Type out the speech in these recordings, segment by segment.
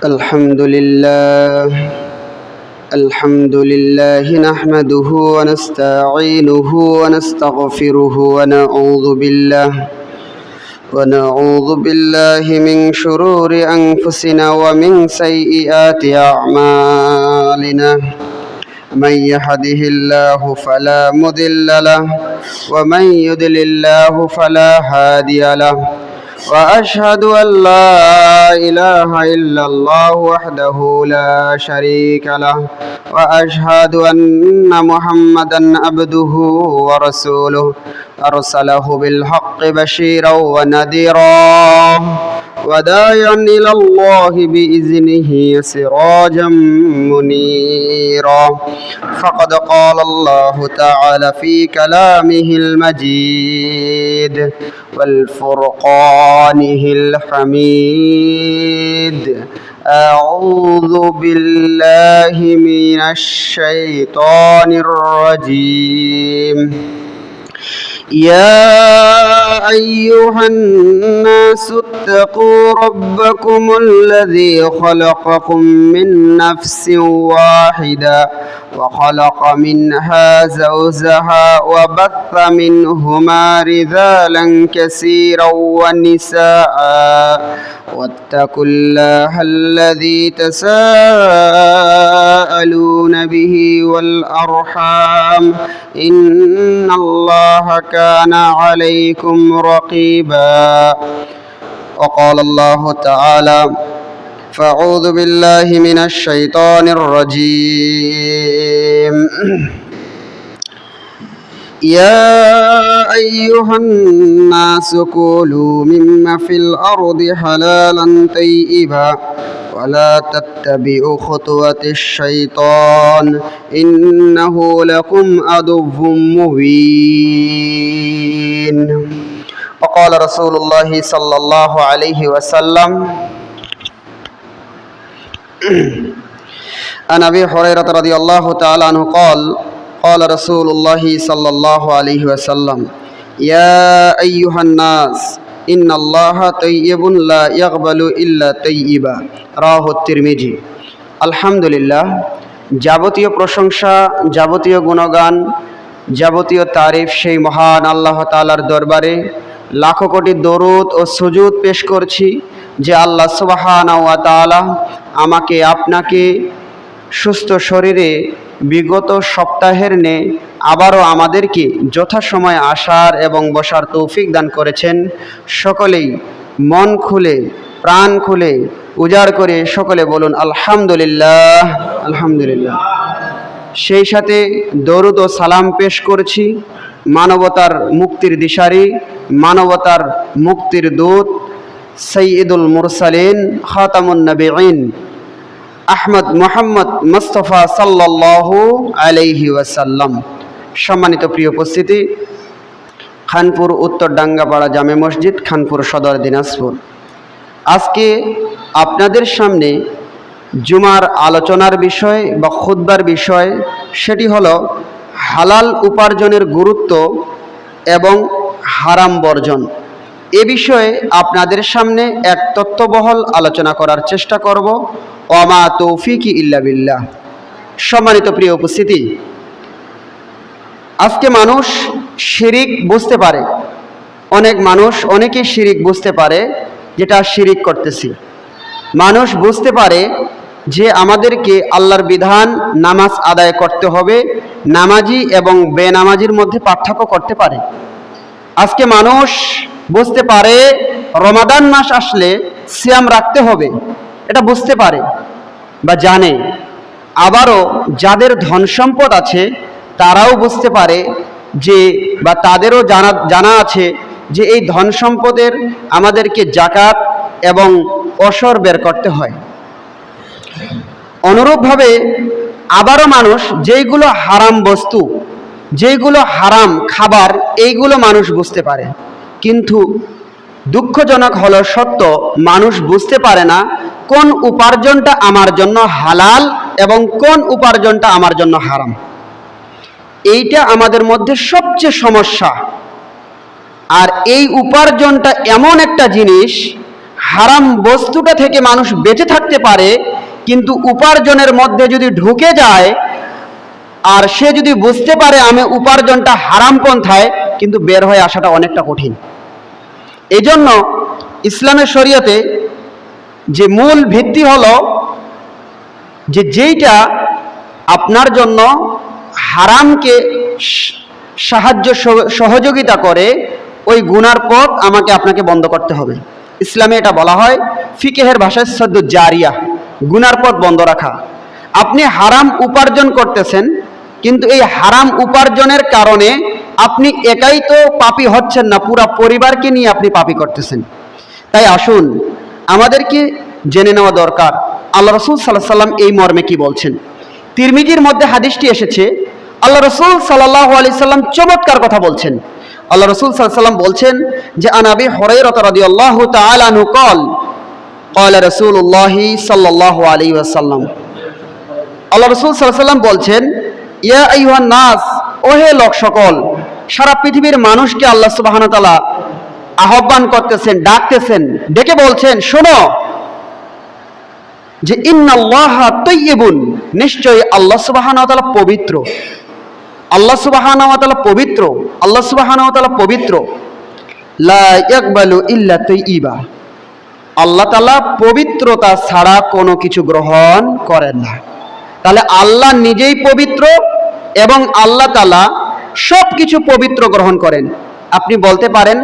الحمد لله نحمده ونستعينه ونستغفره ونعوذ بالله من شرور أنفسنا ومن سيئات أعمالنا. من يهده الله فلا مضل له ومن يضلل الله فلا هادي له. وأشهد أن لا إله إلا الله وحده لا شريك له وأشهد أن محمدا عبده ورسوله أرسله بالحق بشيرا ونذيرا وداعيا إلى الله بإذنه سراجا منيرا. فقد قال الله تعالى في كلامه المجيد والفرقانه الحميد: أعوذ بالله من الشيطان الرجيم. يا أيها الناس اتقوا ربكم الذي خلقكم من نفس واحدة وخلق منها زوجها وبث منهما رجالا كثيرا ونساء واتقوا الله الذي تساءلون به والأرحام إن الله كان عليكم رقيبا. وقال الله تعالى: فأعوذ بالله من الشيطان الرجيم. يا أيها الناس كلوا مما في الأرض حلالا طيبا ولا تتبعوا خطوات الشيطان إنه لكم عدو مبين. وقال رسول الله صلى الله عليه وسلم: عن أبي هريرة رضي الله تعالى عنه قال: قال رسول الله صلى الله عليه وسلم: يا أيها الناس إن الله طيب لا يقبل إلا طيبا. রাওয়াহু তিরমিজি। আলহামদুলিল্লাহ, যাবতীয় প্রশংসা, যাবতীয় গুণগান, যাবতীয় তারিফ সেই মহান আল্লাহ তাআলার দরবারে লাখো কোটি দরুদ ও সুজুদ পেশ করছি যে আল্লাহ সুবহানাহু ওয়া তাআলা আমাকে আপনাকে সুস্থ শরীরে বিগত সপ্তাহের ন্যায় আবারও আমাদেরকে যথাসময়ে আসার এবং বসার তৌফিক দান করেছেন। সকলেই মন খুলে প্রাণ খুলে উজাড় করে সকলে বলুন আলহামদুলিল্লাহ, আলহামদুলিল্লাহ। সেই সাথে দরুদ ও সালাম পেশ করছি মানবতার মুক্তির দিশারি, মানবতার মুক্তির দূত, সাইয়্যিদুল মুরসালিন, খাতামুন নবিয়্যিন আহমদ মুহাম্মদ মুস্তাফা সাল্লাল্লাহু আলাইহি ওয়াসাল্লাম। সম্মানিত প্রিয় উপস্থিতি, খানপুর উত্তর ডাঙ্গাপাড়া জামে মসজিদ, খানপুর সদর, দিনাজপুর। আজকে আপনাদের সামনে জুমার আলোচনার বিষয় বা খুতবার বিষয়, সেটি হলো হালাল উপার্জনের গুরুত্ব এবং হারাম বর্জন। এ বিষয়ে আপনাদের সামনে এক তত্ত্ববহল আলোচনা করার চেষ্টা করব। ওমা তৌফিকি ইল্লা বিল্লাহ। সম্মানিত প্রিয় উপস্থিতি, আজকে মানুষ শিরিক বুঝতে পারে, অনেক মানুষ অনেকেই শিরিক বুঝতে পারে, যেটা শিরিক করতেছি। মানুষ বুঝতে পারে যে আমাদেরকে আল্লাহর বিধান নামাজ আদায় করতে হবে, নামাজি এবং বেনামাজির মধ্যে পার্থক্য করতে পারে। আজকে মানুষ বুঝতে পারে রমাদান মাস আসলে সিয়াম রাখতে হবে, এটা বুঝতে পারে বা জানে। আবারও যাদের ধন সম্পদ আছে তারাও বুঝতে পারে যে, বা তাদেরও জানা আছে যে এই ধন সম্পদের আমাদেরকে যাকাত এবং ওশর বের করতে হয়। অনুরূপভাবে আবারও মানুষ যেইগুলো হারাম বস্তু, যেইগুলো হারাম খাবার, এইগুলো মানুষ বুঝতে পারে, কিন্তু দুঃখজনক হলো সত্য, মানুষ বুঝতে পারে না কোন উপার্জনটা আমার জন্য হালাল এবং কোন উপার্জনটা আমার জন্য হারাম। এইটা আমাদের মধ্যে সবচেয়ে সমস্যা। আর এই উপার্জনটা এমন একটা জিনিস, হারাম বস্তুটা থেকে মানুষ বেঁচে থাকতে পারে, কিন্তু উপার্জনের মধ্যে যদি ঢুকে যায় আর সে যদি বুঝতে পারে আমি উপার্জনটা হারাম পন্থায়, কিন্তু বের হয়ে আসাটা অনেকটা কঠিন। এই জন্য ইসলামের শরীয়তে যে মূল ভিত্তি হলো যে যেইটা আপনার জন্য হারামকে সাহায্য সহযোগিতা করে, ওই গুনার পথ আমাকে আপনাকে বন্ধ করতে হবে। ইসলামে এটা বলা হয় ফিকহের ভাষায় সদ্য জারিয়া, গুনার পথ বন্ধ রাখা। আপনি হারাম উপার্জন করতেছেন, কিন্তু এই হারাম উপার্জনের কারণে আপনি একাই তো পাপী হচ্ছেন না, পুরা পরিবারকে নিয়ে আপনি পাপী করতেছেন। তাই আসুন আমাদেরকে জেনে নেওয়া দরকার আল্লাহ রসুল সাল্লাল্লাহু আলাইহি সাল্লাম এই মর্মে কি বলছেন। তিরমিজির মধ্যে হাদিসটি এসেছে, আল্লাহ রসুল সাল্লাল্লাহু আলাইহি সাল্লাম চমৎকার কথা বলছেন। আল্লাহ রসুল সাল্লাল্লাহু আলাইহি সাল্লাম বলছেন যে আন আবি হুরায়রা রাদিয়াল্লাহু তাআলা আনহু قال قال رسول الله صلى الله عليه وسلم, আল্লাহ রসুল সাল্লাল্লাহু আলাইহি সাল্লাম বলছেন ইয়া আইয়ুহান নাস, ওহে লোক সকল। সারা পৃথিবীর মানুষকে আল্লাহ সুবহানাহু ওয়া তাআলা আহ্বান করতেছেন, ডাকতেছেন, ডেকে বলছেন শোনো যে ইন্নাল্লাহা তাইয়্যিবুন, নিশ্চয়ই আল্লাহ সুবহানাহু ওয়া তাআলা পবিত্র। আল্লাহ সুবহানাহু ওয়া তাআলা পবিত্র, আল্লাহ সুবহানাহু ওয়া তাআলা পবিত্র। লা ইয়াকবালু ইল্লা তাইয়্যিবা, আল্লাহ তাআলা পবিত্রতা ছাড়া কোনো কিছু গ্রহণ করেন না। তাহলে আল্লাহ নিজেই পবিত্র এবং আল্লাহ তাআলা সব কিছু পবিত্র গ্রহণ করেন। আপনি বলতে পারেন,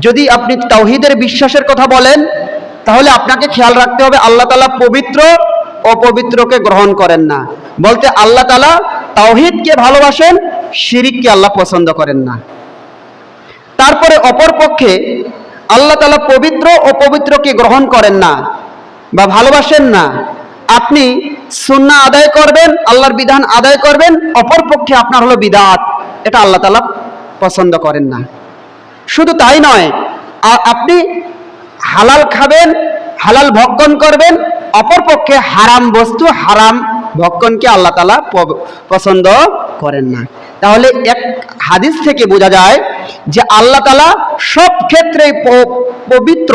যদি আপনি তাওহীদের বিশ্বাসের কথা বলেন তাহলে আপনাকে খেয়াল রাখতে হবে আল্লাহ তাআলা পবিত্র, অপবিত্রকে গ্রহণ করেন না। বলতে আল্লাহ তাআলা তাওহীদকে ভালোবাসেন, শিরিককে আল্লাহ পছন্দ করেন না। তারপরে অপর পক্ষে আল্লাহ তাআলা পবিত্র ও পবিত্রকে গ্রহণ করেন না বা ভালোবাসেন না। আপনি সুন্নাহ আদায় করবেন, আল্লাহর বিধান আদায় করবেন, অপর পক্ষে আপনার হলো বিদআত, এটা আল্লাহ তাআলা পছন্দ করেন না। শুধু তাই নয়, আপনি হালাল খাবেন, হালাল ভক্ষণ করবেন, অপর পক্ষে হারাম বস্তু, হারাম ভক্ষণকে আল্লাহ তাআলা পছন্দ করেন না। তাহলে এক হাদিস থেকে বোঝা যায় যে আল্লাহ তাআলা সব ক্ষেত্রে পবিত্র।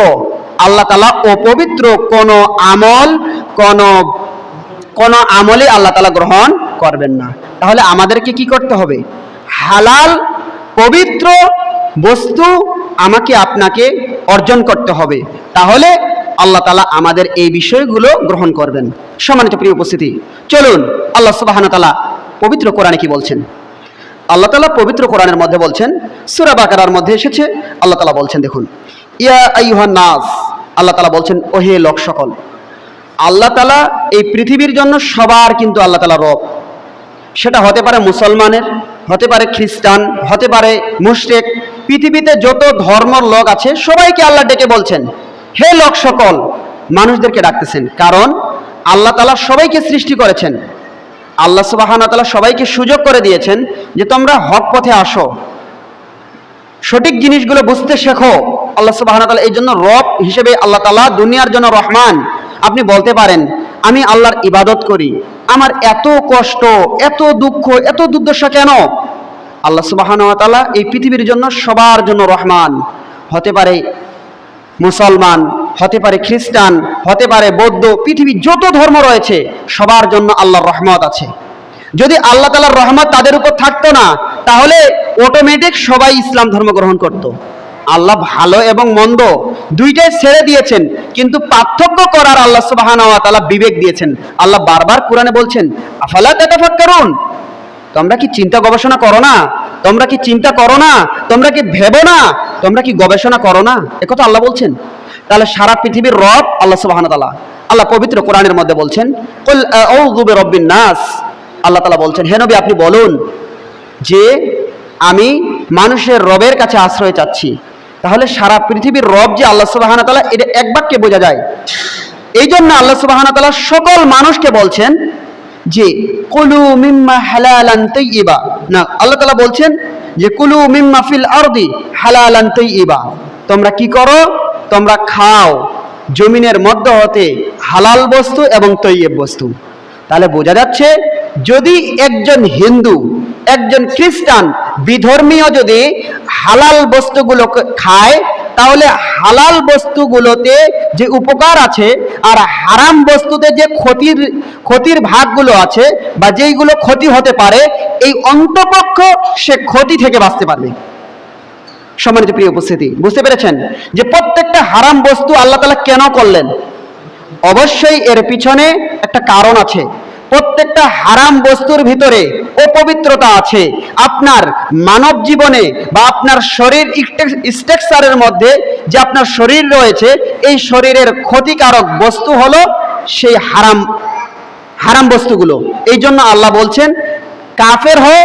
আল্লাহ তাআলা অপবিত্র কোনো আমল, কোনো আমলে আল্লাহ তাআলা গ্রহণ করবেন না। তাহলে আমাদেরকে কি করতে হবে? হালাল পবিত্র বস্তু আমাকে আপনাকে অর্জন করতে হবে, তাহলে আল্লাহ তাআলা আমাদের এই বিষয়গুলো গ্রহণ করবেন। সম্মানিত প্রিয় উপস্থিতি, চলুন আল্লাহ সুবহানাহু ওয়া তাআলা পবিত্র কোরআনে কি বলছেন। আল্লাহ তাআলা পবিত্র কোরআনের মধ্যে বলছেন, সূরা বাকারার মধ্যে এসেছে, আল্লাহ তাআলা বলছেন দেখুন, ইয়া আইয়ুহান নাস, আল্লাহ তাআলা বলছেন ওহে লোক সকল। আল্লাহ তাআলা এই পৃথিবীর জন্য সবার কিন্তু আল্লাহ তাআলা রব। সেটা হতে পারে মুসলমানের, হতে পারে খ্রিস্টান, হতে পারে মুশরিক, পৃথিবীতে যত ধর্মের লোক আছে সবাইকে আল্লাহ ডেকে বলছেন হে লোক সকল, মানুষদেরকে ডাকতেছেন। কারণ আল্লাহ তাআলা সবাইকে সৃষ্টি করেছেন, আল্লাহ সুবহানাহু ওয়া তাআলা সবাইকে সুযোগ করে দিয়েছেন যে তোমরা হক পথে আসো, সঠিক জিনিসগুলো বুঝতে শেখো। আল্লাহ সুবহানাহু ওয়া তাআলা এই জন্য রব হিসেবে আল্লাহ তাআলা দুনিয়ার জন্য রহমান। আপনি বলতে পারেন আমি আল্লাহর ইবাদত করি, আমার এত কষ্ট, এত দুঃখ, এত দুর্দশা কেন? আল্লাহ সুবহানাহু ওয়া তাআলা এই পৃথিবীর জন্য সবার জন্য রহমান। হতে পারে মুসলমান, হতে পারে খ্রিস্টান, হতে পারে বৌদ্ধ, পৃথিবীর যত ধর্ম রয়েছে সবার জন্য আল্লাহর রহমত আছে। যদি আল্লাহ তাআলার রহমত তাদের উপর থাকতো না, তাহলে অটোমেটিক সবাই ইসলাম ধর্ম গ্রহণ করত। আল্লাহ ভালো এবং মন্দ দুইটাই ছেড়ে দিয়েছেন, কিন্তু পার্থক্য করার আল্লাহ সুবহানাহু ওয়া তাআলা বিবেক দিয়েছেন। আল্লাহ বারবার কোরআনে বলছেন আফালা তাতাফাক্কারুন, তোমরা কি চিন্তা গবেষণা করো না? তোমরা কি চিন্তা করো না? তোমরা কি ভেবো না? তোমরা কি গবেষণা করো না? একথা আল্লাহ বলছেন। তাহলে সারা পৃথিবীর রব আল্লাহ সুবহানাহু ওয়া তাআলা। আল্লাহ পবিত্র কোরআনের মধ্যে বলছেন কুল আউযু বিরাব্বিন নাস, আল্লাহ তাআলা বলছেন হে নবী আপনি বলুন যে আমি মানুষের রবের কাছে আশ্রয় চাচ্ছি। তাহলে সারা পৃথিবীর রব যে আল্লাহ সুবহানাহু ওয়া তাআলা, এটা এক বাক্যে বোঝা যায়। এই জন্য আল্লাহ সুবহানাহু ওয়া তাআলা সকল মানুষকে বলছেন যে কুলু মিম্মা হালালান তাইয়্যিবা, না আল্লাহ তাআলা বলছেন যে কুলু মিম্মা ফিল আরদি হালালান তাইয়্যিবা, তোমরা কি করো? তোমরা খাও জমিনের মধ্য হতে হালাল বস্তু এবং তৈয়ব বস্তু। তাহলে বোঝা যাচ্ছে যদি একজন হিন্দু, একজন খ্রিস্টান, বিধর্মীয় যদি হালাল বস্তুগুলো খায়, তাহলে হালাল বস্তুগুলোতে যে উপকার আছে আর হারাম বস্তুতে যে ক্ষতির ভাগগুলো আছে বা যেইগুলো ক্ষতি হতে পারে, এই অন্তপক্ষ সে ক্ষতি থেকে বাঁচতে পারবে। সম্মানিত প্রিয় উপস্থিতি, বুঝতে পেরেছেন যে প্রত্যেকটা হারাম বস্তু আল্লাহ তাআলা কেন করলেন? অবশ্যই এর পিছনে একটা কারণ আছে। প্রত্যেকটা হারাম বস্তুর ভিতরে অপবিত্রতা আছে। আপনার মানব জীবনে বা আপনার শরীর স্ট্রাকচারের মধ্যে যে আপনার শরীর রয়েছে, এই শরীরের ক্ষতিকারক বস্তু হলো সেই হারাম বস্তুগুলো। এই জন্য আল্লাহ বলছেন, কাফের হো,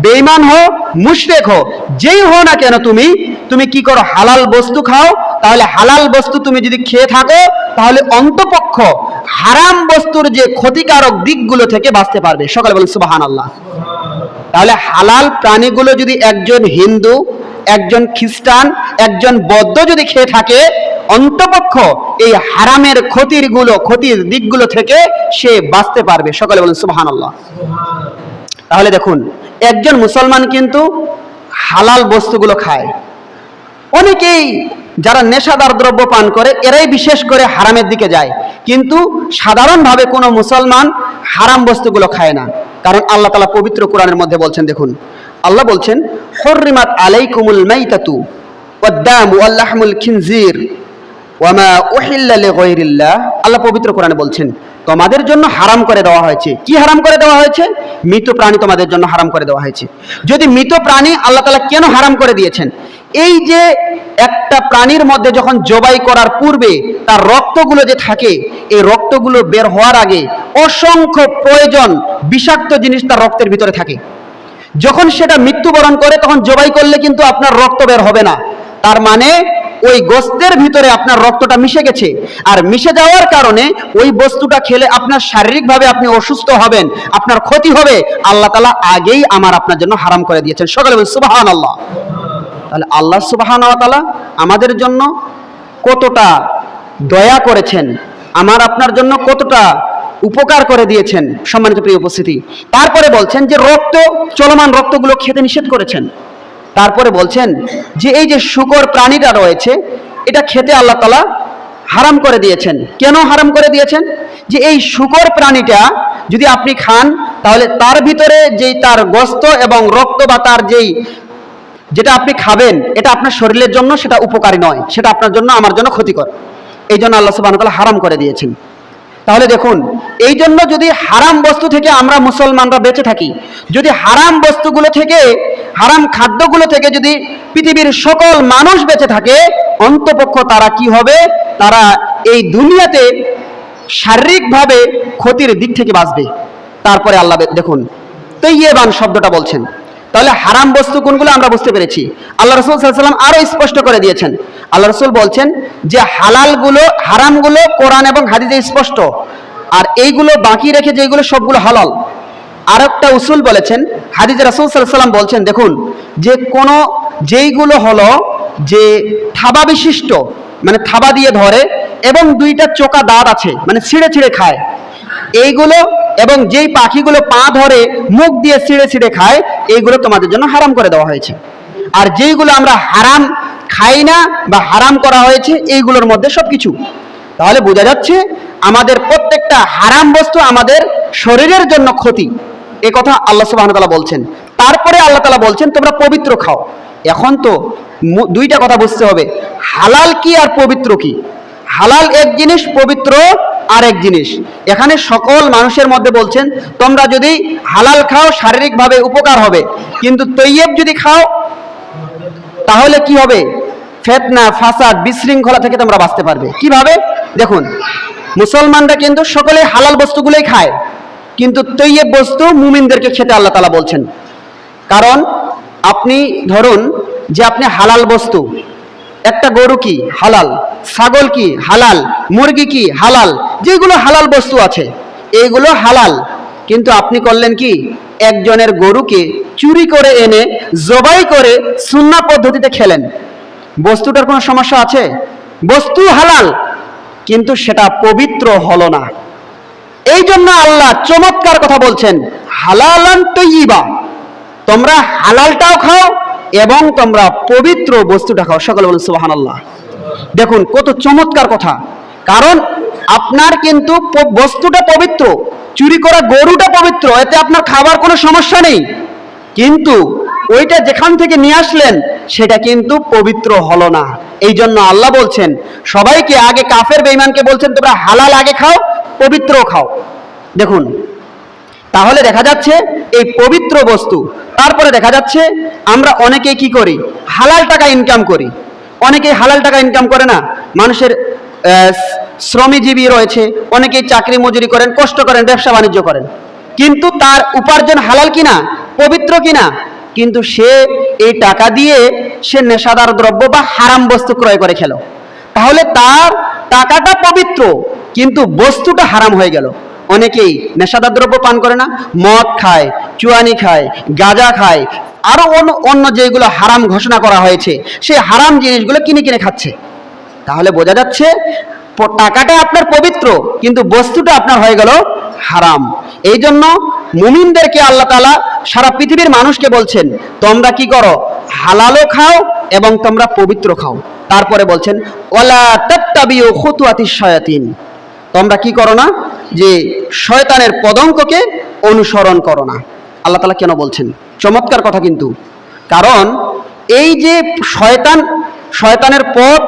বেঈমান হো, মুশরিক হো, যেই হো না কেন তুমি কি করো? হালাল বস্তু খাও। তাহলে হালাল বস্তু তুমি যদি খেয়ে থাকো, তাহলে অন্তপক্ষ হারাম বস্তুর যে ক্ষতিকারক দিকগুলো থেকে বাঁচতে পারবে। সকালে বলেন সুবহানাল্লাহ। তাহলে হালাল প্রাণীগুলো যদি একজন হিন্দু, একজন খ্রিস্টান, একজন বৌদ্ধ যদি খেয়ে থাকে, অন্তপক্ষ এই হারামের ক্ষতির দিকগুলো থেকে সে বাঁচতে পারবে। সকালে বলেন সুবহানাল্লাহ। তাহলে দেখুন, একজন মুসলমান কিন্তু হালাল বস্তুগুলো খায়। অনেকেই যারা নেশাদার দ্রব্য পান করে, এরাই বিশেষ করে হারামের দিকে যায়, কিন্তু সাধারণভাবে কোনো মুসলমান হারাম বস্তুগুলো খায় না। কারণ আল্লাহ তাআলা পবিত্র কোরআনের মধ্যে বলছেন, দেখুন আল্লাহ বলছেন, হুররিমাত আলাইকুমুল মাইতাতু ওয়াদ-দামু ওয়াল লাহমুল খিনজির ওয়া মা উহিল্লা লিগায়রিল্লাহ। আল্লাহ পবিত্র কোরআনে বলছেন, তোমাদের জন্য হারাম করে দেওয়া হয়েছে। কি হারাম করে দেওয়া হয়েছে? মৃত প্রাণী তোমাদের জন্য হারাম করে দেওয়া হয়েছে। যদি মৃত প্রাণী আল্লাহ তাআলা কেন হারাম করে দিয়েছেন? এই যে একটা প্রাণীর মধ্যে যখন জবাই করার পূর্বে তার রক্তগুলো যে থাকে, এই রক্তগুলো বের হওয়ার আগে অসংখ্য প্রয়োজন বিষাক্ত জিনিস তার রক্তের ভিতরে থাকে। যখন সেটা মৃত্যুবরণ করে, তখন জবাই করলে কিন্তু আপনার রক্ত বের হবে না। তার মানে ওই গোস্তের ভিতরে আপনার রক্তটা মিশে গেছে, আর মিশে যাওয়ার কারণে ওই বস্তুটা খেলে আপনার শারীরিকভাবে আপনি অসুস্থ হবেন, আপনার ক্ষতি হবে। আল্লাহ তাআলা আগেই আপনার জন্য হারাম করে দিয়েছেন। সকলে বলেন সুবহানাল্লাহ। তাহলে আল্লাহ সুবহানাহু ওয়া তাআলা আমাদের জন্য কতটা দয়া করেছেন, আপনার জন্য কতটা উপকার করে দিয়েছেন। সম্মানিত প্রিয় উপস্থিতি, তারপরে বলছেন যে চলমান রক্তগুলো খেতে নিষেধ করেছেন। তারপরে বলছেন যে এই যে শূকর প্রাণীটা রয়েছে, এটা খেতে আল্লাহ তাআলা হারাম করে দিয়েছেন। কেন হারাম করে দিয়েছেন? যে এই শূকর প্রাণীটা যদি আপনি খান, তাহলে তার ভিতরে যেই তার গোশত এবং রক্ত বা তার যেটা আপনি খাবেন, এটা আপনার শরীরের জন্য সেটা উপকারী নয়, সেটা আপনার জন্য আমার জন্য ক্ষতিকর। এই জন্য আল্লাহ সুবহানাহু ওয়া তাআলা হারাম করে দিয়েছেন। তাহলে দেখুন, এই জন্য যদি হারাম বস্তু থেকে আমরা মুসলমানরা বেঁচে থাকি, যদি হারাম বস্তুগুলো থেকে, হারাম খাদ্যগুলো থেকে যদি পৃথিবীর সকল মানুষ বেঁচে থাকে, অন্তপক্ষ তারা কি হবে? তারা এই দুনিয়াতে শারীরিকভাবে ক্ষতির দিক থেকে বাঁচবে। তারপরে আল্লাহ দেখুন তৈয়বান শব্দটা বলছেন। তাহলে হারাম বস্তু কোনগুলো আমরা বুঝতে পেরেছি। আল্লাহ রাসূল সাল্লাল্লাহু আলাইহি ওয়াসাল্লাম আরো স্পষ্ট করে দিয়েছেন। আল্লাহ রাসূল বলছেন যে হারামগুলো কোরআন এবং হাদিসে স্পষ্ট, আর এইগুলো বাকি রেখে যেগুলো সবগুলো হালাল। আর একটা উসুল বলেছেন, হাদিসে রাসূল সাল্লাল্লাহু আলাইহি ওয়াসাল্লাম বলছেন, দেখুন যে যেইগুলো হলো যে থাবা বিশিষ্ট, মানে থাবা দিয়ে ধরে এবং দুইটা চোকা দাঁত আছে, মানে ছিঁড়ে ছিঁড়ে খায়, এইগুলো, এবং যেই পাখিগুলো পা ধরে মুখ দিয়ে ছিঁড়ে ছিঁড়ে খায়, এইগুলো তোমাদের জন্য হারাম করে দেওয়া হয়েছে। আর যেইগুলো আমরা হারাম খাই না বা হারাম করা হয়েছে, এইগুলোর মধ্যে সবকিছু। তাহলে বোঝা যাচ্ছে আমাদের প্রত্যেকটা হারাম বস্তু আমাদের শরীরের জন্য ক্ষতি। এ কথা আল্লাহ সুবহানাহু ওয়া তাআলা বলছেন। তারপরে আল্লাহ তাআলা বলছেন তোমরা পবিত্র খাও। এখন তো দুইটা কথা বুঝতে হবে, হালাল কি আর পবিত্র কি। হালাল এক জিনিস, পবিত্র আর এক জিনিস। এখানে সকল মানুষের মধ্যে বলছেন তোমরা যদি হালাল খাও শারীরিকভাবে উপকার হবে, কিন্তু তৈয়ব যদি খাও তাহলে কি হবে? ফিতনা, ফাসাদ, বিশৃঙ্খলা থেকে তোমরা বাঁচতে পারবে। কিভাবে? দেখুন, মুসলমানরা কিন্তু সকলে হালাল বস্তুগুলোই খায়, কিন্তু তৈয়ব বস্তু মুমিনদেরকে খেতে আল্লাহ তাআলা বলছেন। কারণ আপনি ধরুন যে আপনি হালাল বস্তু, একটা গরু কি হালাল, ছাগল কি হালাল, মুরগি কি হালাল, যেগুলো হালাল বস্তু আছে এইগুলো হালাল, কিন্তু আপনি করলেন কি? একজনের গরুকে চুরি করে এনে জবাই করে সুন্নাহ পদ্ধতিতে খেলেন। বস্তুটার কোনো সমস্যা আছে? বস্তু হালাল, কিন্তু সেটা পবিত্র হলো না। এই জন্য আল্লাহ চমৎকার কথা বলছেন, হালালান তৈয়িবা। তোমরা হালালটাও খাও এবং তোমরা পবিত্র বস্তুটা খাও। সকলে বলুন সুবহানাল্লাহ। দেখুন কত চমৎকার কথা, কারণ আপনার কিন্তু বস্তুটা পবিত্র, চুরি করা গরুটা পবিত্র, এতে আপনার খাবার কোনো সমস্যা নেই, কিন্তু ওইটা যেখান থেকে নিয়ে আসলেন সেটা কিন্তু পবিত্র হলো না। এই জন্য আল্লাহ বলছেন সবাইকে, আগে কাফের বেঈমানকে বলছেন তোমরা হালাল আগে খাও, পবিত্র খাও। দেখুন তাহলে দেখা যাচ্ছে এই পবিত্র বস্তু, তারপরে দেখা যাচ্ছে আমরা অনেকেই কি করি, হালাল টাকা ইনকাম করি। অনেকেই হালাল টাকা ইনকাম করে না, মানুষের শ্রমজীবী রয়েছে, অনেকেই চাকরি মজুরি করেন, কষ্ট করেন, ব্যবসা বাণিজ্য করেন, কিন্তু তার উপার্জন হালাল কিনা, পবিত্র কিনা, কিন্তু সে এই টাকা দিয়ে সে নেশাদার দ্রব্য বা হারাম বস্তু ক্রয় করে খেলো। তাহলে তার টাকাটা পবিত্র কিন্তু বস্তুটা হারাম হয়ে গেল। অনেকেই নেশাদার দ্রব্য পান করে না, মদ খায়, চুয়ানি খায়, গাঁজা খায়, আরো অন্য যেগুলো হারাম ঘোষণা করা হয়েছে সেই হারাম জিনিসগুলো কিনে কিনে খাচ্ছে। তাহলে বোঝা যাচ্ছে টাকাটা আপনার পবিত্র কিন্তু বস্তুটা আপনার হয়ে গেল হারাম। এই জন্য মুমিনদেরকে আল্লাহ তাআলা সারা পৃথিবীর মানুষকে বলছেন তোমরা কি করো, হালালও খাও এবং তোমরা পবিত্র খাও। তারপরে বলছেন ওয়ালা তাত্তাবিউ খুতুওয়াতিশ শায়াতিন, তোমরা কি করো না, যে শয়তানের পদঙ্ককে অনুসরণ করো না। আল্লাহ তাআলা কেন বলছেন? চমৎকার কথা কিন্তু, কারণ এই যে শয়তানের পথ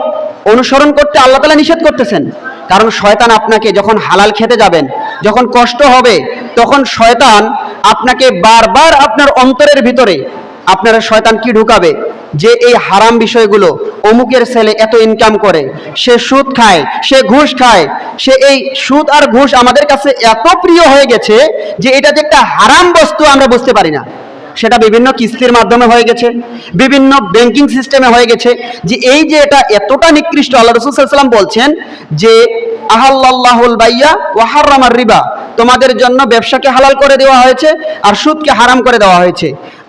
অনুসরণ করতে আল্লাহ তাআলা নিষেধ করতেছেন। কারণ শয়তান আপনাকে যখন হালাল খেতে যাবেন, যখন কষ্ট হবে, তখন শয়তান আপনাকে বারবার আপনার অন্তরের ভিতরে আপনার শয়তান কি ঢুকাবে, যে এই হারাম বিষয়গুলো, অমুকের ছেলে এত ইনকাম করে, সে সুদ খায়, সে ঘুষ খায়, সে এই সুদ আর ঘুষ আমাদের কাছে এত প্রিয় হয়ে গেছে যে এটা যে একটা হারাম বস্তু আমরা বুঝতে পারি না। সেটা বিভিন্ন কিস্তির মাধ্যমে হয়ে গেছে, বিভিন্ন ব্যাংকিং সিস্টেমে হয়ে গেছে, যে এই যে এটা এতটা নিকৃষ্ট। আল্লাহ রাসূল সাল্লাল্লাহু আলাইহি ওয়াসাল্লাম বলছেন যে আহাল্লাল্লাহুল বাইয়া ওয়া হারামার রিবা, তোমাদের জন্য ব্যবসাকে হালাল করে দেওয়া হয়েছে আর সুদকে হারাম করে দেওয়া হয়েছে।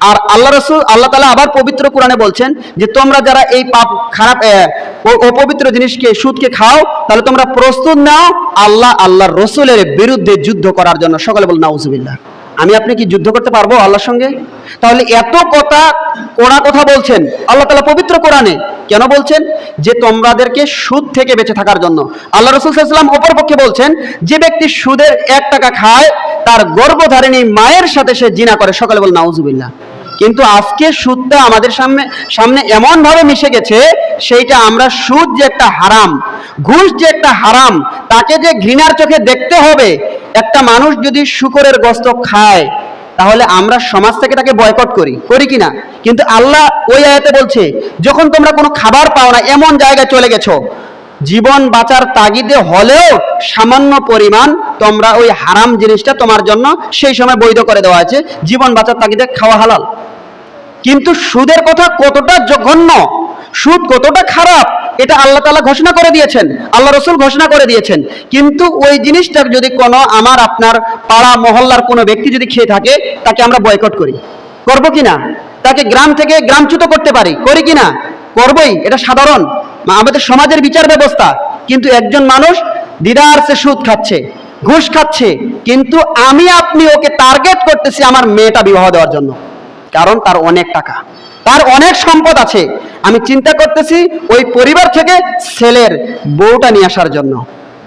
আর আল্লাহ তাআলা আবার পবিত্র কোরআনে বলছেন যে তোমরা যারা এই পাপ খারাপ অপবিত্র জিনিসকে, সুদকে খাও, তাহলে তোমরা প্রস্তুত নাও আল্লাহর রাসূলের বিরুদ্ধে যুদ্ধ করার জন্য। সকলে বল নাউজুবিল্লাহ। আমি আপনি কি যুদ্ধ করতে পারবো আল্লাহর সঙ্গে? তাহলে এত কড়া কথা বলছেন আল্লাহ তাআলা পবিত্র কোরআনে, কেন বলছেন? যে তোমাদেরকে সুদ থেকে বেঁচে থাকার জন্য। আল্লাহ রাসূল সাল্লাল্লাহু আলাইহি ওয়াসাল্লাম অপরপক্ষে বলছেন যে ব্যক্তি সুদের 1 টাকা খায় তার গর্ভধারিণী মায়ের সাথে সে জিনা করে। সকলে বল নাউজুবিল্লাহ। কিন্তু আজকে সুদটা আমাদের সামনে এমন ভাবে মিশে গেছে, সেইটা আমরা সুদ যে একটা হারাম, ঘুষ যে একটা হারাম, তাকে যে ঘৃণার চোখে দেখতে হবে। একটা মানুষ যদি শূকরের গোশত খায় তাহলে আমরা সমাজ থেকে তাকে বয়কট করি কিনা? কিন্তু আল্লাহ ওই আয়াতে বলছে যখন তোমরা কোনো খাবার পাও না, এমন জায়গায় চলে গেছো, জীবন বাঁচার তাগিদে হলেও সামান্য পরিমাণ তোমরা ওই হারাম জিনিসটা তোমার জন্য সেই সময় বৈধ করে দেওয়া হয়েছে, জীবন বাঁচার তাগিদে খাওয়া হালাল। কিন্তু সুদের কথা কতটা জঘন্য, সুদ কতটা খারাপ, এটা আল্লাহ তাআলা ঘোষণা করে দিয়েছেন, আল্লাহ রাসূল ঘোষণা করে দিয়েছেন। কিন্তু ওই জিনিসটা যদি কোনো আমার আপনার পাড়া মহল্লার কোনো ব্যক্তি যদি খেয়ে থাকে, তাকে আমরা বয়কট করব কিনা? তাকে গ্রাম থেকে গ্রামচ্যুত করতে পারি, করি কিনা? করবই, এটা সাধারণ আমাদের সমাজের বিচার ব্যবস্থা। কিন্তু একজন মানুষ দিদারসে সুদ খাচ্ছে, ঘুষ খাচ্ছে, কিন্তু আমি আপনি ওকে টার্গেট করতেছি আমার মেয়েটা বিবাহ দেওয়ার জন্য, কারণ তার অনেক টাকা, তার অনেক সম্পদ আছে। আমি চিন্তা করতেছি ওই পরিবার থেকে ছেলের বউটা নিয়ে আসার জন্য,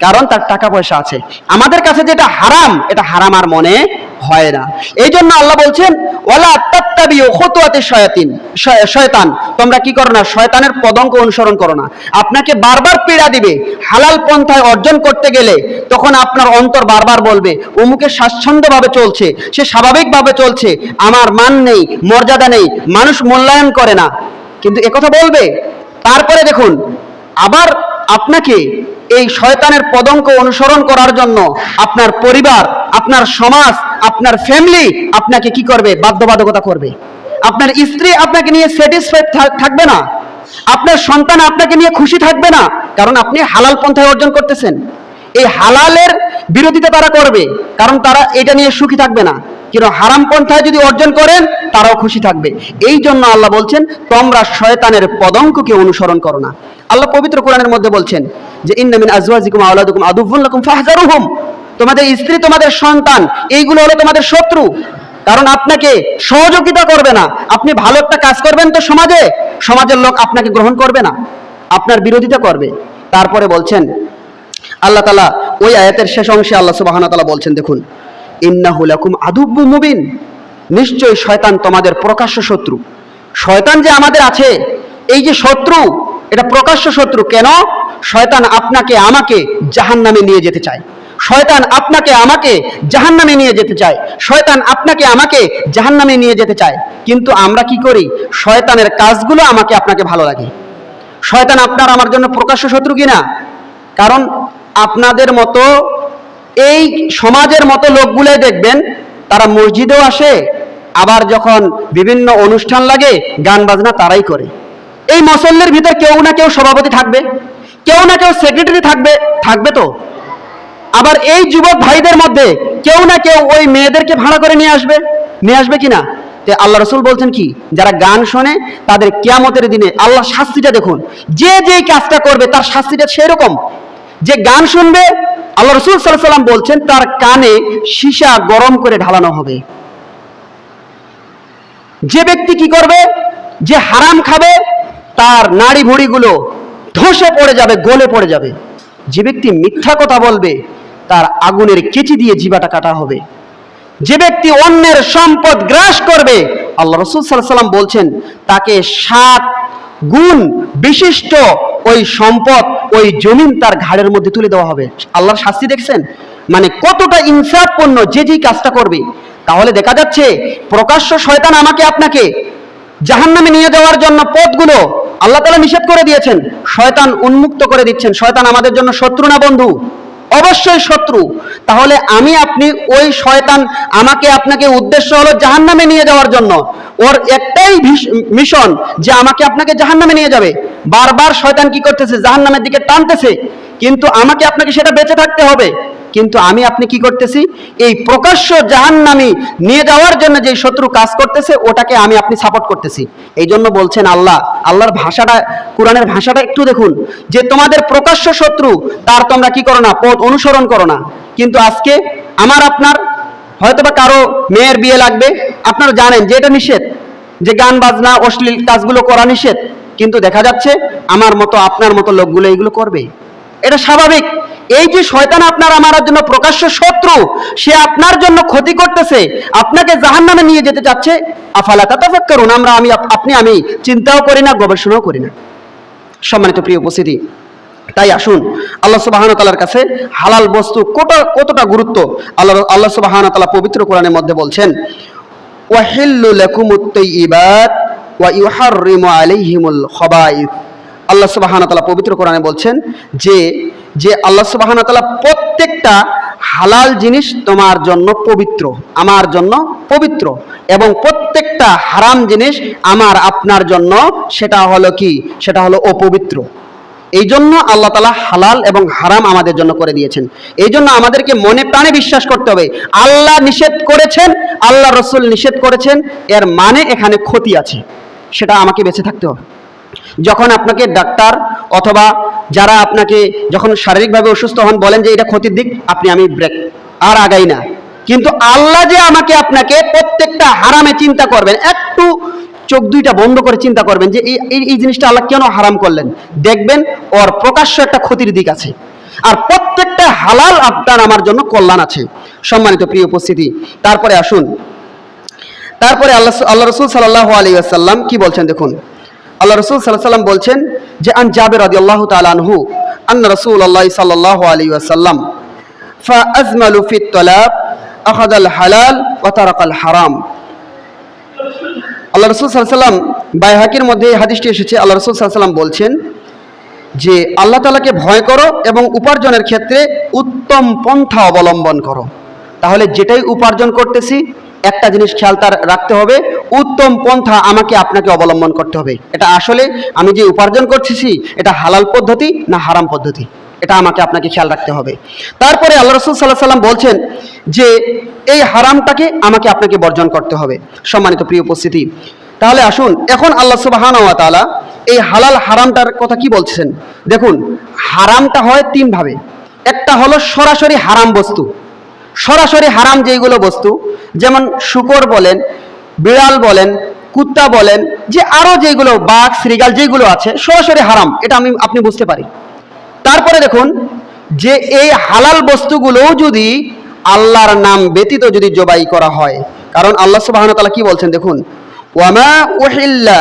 কারণ তার টাকা পয়সা আছে। আমাদের কাছে যেটা হারাম, এটা হারাম আর মনে হয় না। এই জন্য আল্লাহ বলছেন ওয়ালা তাত্তাবিউ খুতুওয়াতিশ শয়তান, তোমরা কি করো না, শয়তানের পদঙ্ক অনুসরণ করো না। আপনাকে বারবার পীড়া দিবে, হালাল পন্থায় অর্জন করতে গেলে তখন আপনার অন্তর বারবার বলবে অমুকে স্বাচ্ছন্দ্যভাবে চলছে, সে স্বাভাবিকভাবে চলছে, আমার মান নেই, মর্যাদা নেই, মানুষ মূল্যায়ন করে না, কিন্তু একথা বলবে। তারপরে দেখুন আবার আপনাকে এই শয়তানের পদঙ্ক অনুসরণ করার জন্য আপনার পরিবার, আপনার সমাজ, আপনার ফ্যামিলি আপনাকে কি করবে, বাধ্যবাধকতা করবে। আপনার স্ত্রী আপনাকে নিয়ে স্যাটিসফাইড থাকবে না, আপনার সন্তান আপনাকে নিয়ে খুশি থাকবে না, কারণ আপনি হালাল পন্থায় অর্জন করতেছেন। এই হালালের বিরোধিতা তারা করবে, কারণ তারা এটা নিয়ে সুখী থাকবে না। কিন্তু হারাম পন্থায় যদি অর্জন করেন তারাও খুশি থাকবে। এই জন্য আল্লাহ বলছেন তোমরা শয়তানের পদঙ্ককে অনুসরণ করো না। আল্লাহ পবিত্র কোরআনের মধ্যে বলছেন যে ইন্না মিন আজওয়াজিকুম ওয়া আওলাদিকুম আদুউন লাকুম ফাহযারুহুম, তোমাদের স্ত্রী, তোমাদের সন্তান, এইগুলো হলো তোমাদের শত্রু, কারণ আপনাকে সহযোগিতা করবে না। আপনি ভালো একটা কাজ করবেন তো সমাজের লোক আপনাকে গ্রহণ করবে না, আপনার বিরোধিতা করবে। তারপরে বলছেন আল্লাহ তাআলা ওই আয়াতের শেষ অংশে আল্লাহ সুবহানাহু ওয়া তাআলা বলছেন, দেখুন, ইন্নাহু লাকুম আদুব্বুম মুবিন, নিশ্চয়ই শয়তান তোমাদের প্রকাশ্য শত্রু। শয়তান যে আমাদের আছে, এই যে শত্রু, এটা প্রকাশ্য শত্রু। কেন? শয়তান আপনাকে আমাকে জাহান্নামে নিয়ে যেতে চায়। শয়তান আপনাকে আমাকে জাহান্নামে নিয়ে যেতে চায়। শয়তান আপনাকে আমাকে জাহান্নামে নিয়ে যেতে চায়। কিন্তু আমরা কি করি? শয়তানের কাজগুলো আমাকে আপনাকে ভালো লাগে। শয়তান আপনার আমার জন্য প্রকাশ্য শত্রু কিনা? কারণ আপনাদের মতো এই সমাজের মতো লোকগুলোই দেখবেন তারা মসজিদেও আসে, আবার যখন বিভিন্ন অনুষ্ঠান লাগে গান বাজনা তারাই করে। এই মুসল্লির ভিতর কেউ না কেউ সভাপতি থাকবে, কেউ না কেউ সেক্রেটারি থাকবে তো। আবার এই যুবক ভাইদের মধ্যে কেউ না কেউ ওই মেয়েদেরকে ভাড়া করে নিয়ে আসবে কিনা? আল্লাহ রাসূল বলছেন কি, যারা গান শোনে তাদের কিয়ামতের দিনে আল্লাহ শাস্তিটা দেখুন, যে যেই কাজটা করবে তার শাস্তিটা সেরকম। যে গান শুনবে, আল্লাহ রাসূল সাল্লাল্লাহু আলাইহি ওয়াসাল্লাম বলছেন তার কানে সীসা গরম করে ঢালানো হবে। যে ব্যক্তি কি করবে, যে হারাম খাবে, তার নাড়ি ভুঁড়িগুলো ধসে পড়ে যাবে, গলে পড়ে যাবে। যে ব্যক্তি মিথ্যা কথা বলবে, তার আগুনের কেচি দিয়ে জিভাটা কাটা হবে। যে ব্যক্তি অন্যের সম্পদ গ্রাস করবে, আল্লাহ রাসূল সাল্লাল্লাহু আলাইহি ওয়াসাল্লাম বলছেন তাকে 7 গুণ বিশিষ্ট ওই সম্পদ, ওই জমিন তার ঘাড়ের মধ্যে তুলে দেওয়া হবে। আল্লাহর শাস্তি দেখছেন, মানে কতটা ইনসাফপূর্ণ যে যেই কাজটা করবে। তাহলে দেখা যাচ্ছে প্রকাশ্য শয়তান আমাকে আপনাকে জাহান্নামে নিয়ে যাওয়ার জন্য পথগুলো আল্লাহ তাআলা নিষেধ করে দিয়েছেন, শয়তান উন্মুক্ত করে দিচ্ছেন। শয়তান আমাদের জন্য শত্রু না বন্ধু? অবশ্যই শত্রু। তাহলে আমি আপনি ওই শয়তান আমাকে আপনাকে উদ্দেশ্য হলো জাহান্নামে নিয়ে যাওয়ার জন্য। ওর একটাই মিশন যে আমাকে আপনাকে জাহান্নামে নিয়ে যাবে। বারবার শয়তান কি করতেছে? জাহান্নামের দিকে টানতেছে। কিন্তু আমাকে আপনাকে সেটা বেঁচে থাকতে হবে। কিন্তু আমি আপনি কি করতেছি? এই প্রকাশ্য জাহান্নামে নিয়ে যাওয়ার জন্য যে শত্রু কাজ করতেছে ওটাকে আমি আপনি সাপোর্ট করতেছি। এই জন্য বলছেন আল্লাহর ভাষাটা, কোরআনের ভাষাটা একটু দেখুন, যে তোমাদের প্রকাশ্য শত্রু তার তোমরা কি করো না? পথ অনুসরণ করো না। কিন্তু আজকে আমার আপনার হয়তোবা কারো মেয়ের বিয়ে লাগবে, আপনারা জানেন যে এটা নিষেধ, যে গান বাজনা অশ্লীল কাজগুলো করা নিষেধ। কিন্তু দেখা যাচ্ছে আমার মতো আপনার মতো লোকগুলো এইগুলো করবে। এটা স্বাভাবিক। এই যে শয়তান আপনার আমার জন্য প্রকাশ্য শত্রু, সে আপনার জন্য ক্ষতি করতেছে, আপনাকে জাহান্নামে নিয়ে যেতে চাচ্ছে। আফালা তাতাফাক্কারুন, আমি চিন্তাও করি না, গবেষণাও করি না। সম্মানিত প্রিয় উপস্থিতি, তাই আসুন আল্লাহ সুবহানাহু ওয়া তাআলার কাছে হালাল বস্তু কতটা গুরুত্ব আল্লাহ সুবহানাহু ওয়া তাআলা পবিত্র কোরআনের মধ্যে বলছেন, ওয়াহিল্লু লাকুমুত তাইয়্যিবাত ওয়া ইউহাররিমু আলাইহিমুল খাবাইথ। আল্লাহ সুবহানাহু ওয়া তাআলা পবিত্র কোরআনে বলছেন যে আল্লাহ সুবহানাহু ওয়া তাআলা প্রত্যেকটা হালাল জিনিস তোমার জন্য পবিত্র, আমার জন্য পবিত্র, এবং প্রত্যেকটা হারাম জিনিস আমার আপনার জন্য সেটা হলো কি? সেটা হলো অপবিত্র। এই জন্য আল্লাহ তাআলা হালাল এবং হারাম আমাদের জন্য করে দিয়েছেন। এই জন্য আমাদেরকে মনে প্রাণে বিশ্বাস করতে হবে, আল্লাহ নিষেধ করেছেন, আল্লাহ রাসূল নিষেধ করেছেন, এর মানে এখানে ক্ষতি আছে, সেটা আমাকে বেঁচে থাকতে হবে। যখন আপনাকে ডাক্তার অথবা যারা আপনাকে যখন শারীরিকভাবে অসুস্থ হন বলেন যে এটা ক্ষতির দিক, আমি ব্রেক আর আগাই না। কিন্তু আল্লাহ যে আমাকে আপনাকে প্রত্যেকটা হারামে চিন্তা করবেন, একটু চোখ দুইটা বন্ধ করে চিন্তা করবেন যে এই জিনিসটা আল্লাহ কেন হারাম করলেন, দেখবেন ওর প্রকাশ্য একটা ক্ষতির দিক আছে, আর প্রত্যেকটা হালাল আপনার আমার জন্য কল্যাণ আছে। সম্মানিত প্রিয় উপস্থিতি, তারপরে আসুন, তারপরে আল্লাহ রাসূল সাল্লাল্লাহু আলাইহি ওয়াসাল্লাম কি বলছেন দেখুন। আল্লাহ রাসূল সাল্লাল্লাহু আলাইহি ওয়াসাল্লাম বলছেন যে আন জাবির রাদিয়াল্লাহু তাআলা আনহু আন্না রাসূলুল্লাহ সাল্লাল্লাহু আলাইহি ওয়াসাল্লাম ফাআজমালু ফিত তালাব আখাযাল হালাল ওয়া তারাকাল হারাম। আল্লাহ রাসূল সাল্লাল্লাহু আলাইহি ওয়াসাল্লাম, বাইহাকির মধ্যে এই হাদিসটি এসেছে, আল্লাহ রাসূল সাল্লাল্লাহু আলাইহি ওয়াসাল্লাম বলছেন যে আল্লাহ তাআলাকে ভয় করো এবং উপার্জনের ক্ষেত্রে উত্তম পন্থা অবলম্বন করো। তাহলে যেটাই উপার্জন করতেছি একটা জিনিস খেয়াল রাখতে হবে, উত্তম পন্থা আমাকে আপনাকে অবলম্বন করতে হবে। এটা আসলে আমি যে উপার্জন করতেছি এটা হালাল পদ্ধতি না হারাম পদ্ধতি, এটা আমাকে আপনাকে খেয়াল রাখতে হবে। তারপরে আল্লাহ রাসূল সাল্লাল্লাহু আলাইহি ওয়াসাল্লাম বলছেন যে এই হারামটাকে আমাকে আপনাকে বর্জন করতে হবে। সম্মানিত প্রিয় উপস্থিতি, তাহলে আসুন এখন আল্লাহ সুবহানাহু ওয়া তাআলা এই হালাল হারামটার কথা কি বলছেন দেখুন। হারামটা হয় তিন ভাবে। একটা হলো সরাসরি হারাম বস্তু, সরাসরি হারাম যেগুলো বস্তু, যেমন শূকর বলেন, বিড়াল বলেন, কুত্তা বলেন, যে আরো যেগুলো বাঘ শ্রীগাল যেগুলো আছে সরাসরি হারাম, এটা আপনি বুঝতে পারি। তারপরে দেখুন যে এই হালাল বস্তুগুলো যদি আল্লাহর নাম ব্যতীত যদি জবাই করা হয়, কারণ আল্লাহ সুবহানাহু ওয়া তাআলা কি বলছেন দেখুন, ওয়ামা উহিল্লা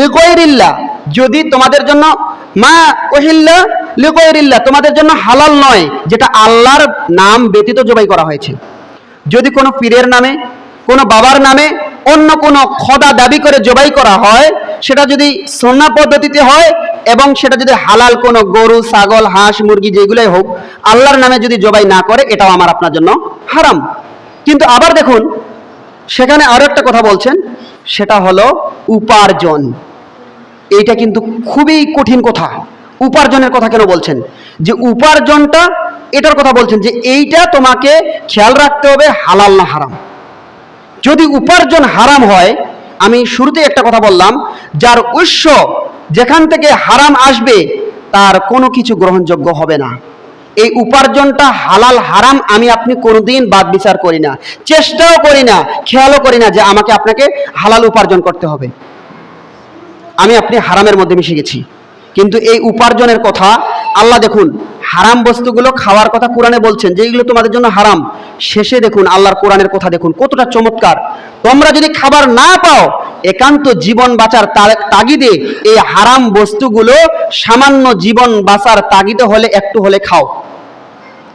লিগাইরিল্লাহ, যদি তোমাদের জন্য মা উহিল্লা লিগাইরিল্লাহ, তোমাদের জন্য হালাল নয় যেটা আল্লাহর নাম ব্যতীত জবাই করা হয়েছে। যদি কোনো পীরের নামে, কোনো বাবার নামে অন্য কোনো খোদা দাবি করে জবাই করা হয়, সেটা যদি সুন্নাহ পদ্ধতিতে হয় এবং সেটা যদি হালাল কোনো গরু, ছাগল, হাঁস, মুরগি যেগুলোই হোক, আল্লাহর নামে যদি জবাই না করে, এটাও আমার আপনার জন্য হারাম। কিন্তু আবার দেখুন সেখানে আরো একটা কথা বলছেন, সেটা হলো উপার্জন। এইটা কিন্তু খুবই কঠিন কথা। উপার্জনের কথা কেন বলছেন? যে উপার্জনটা, এটার কথা বলছেন যে এইটা তোমাকে খেয়াল রাখতে হবে হালাল না হারাম। যদি উপার্জন হারাম হয়, আমি শুরুতে একটা কথা বললাম, যার উৎস যেখান থেকে হারাম আসবে তার কোনো কিছু গ্রহণযোগ্য হবে না। এই উপার্জনটা হালাল হারাম আমি আপনি কোনোদিন বাদ বিচার করি না, চেষ্টাও করি না, খেয়ালও করি না যে আমাকে আপনাকে হালাল উপার্জন করতে হবে। আমি আপনি হারামের মধ্যে মিশে গেছি। কিন্তু এই উপার্জনের কথা আল্লাহ দেখুন, হারাম বস্তুগুলো খাওয়ার কথা কোরআনে বলছেন যে এইগুলো তোমাদের জন্য হারাম। শেষে দেখুন আল্লাহর কোরআনের কথা দেখুন কতটা চমৎকার, তোমরা যদি খাবার না পাও, একান্ত জীবন বাঁচার তাগিদে এই হারাম বস্তুগুলো সামান্য জীবন বাঁচার তাগিদে হলে একটু হলে খাও।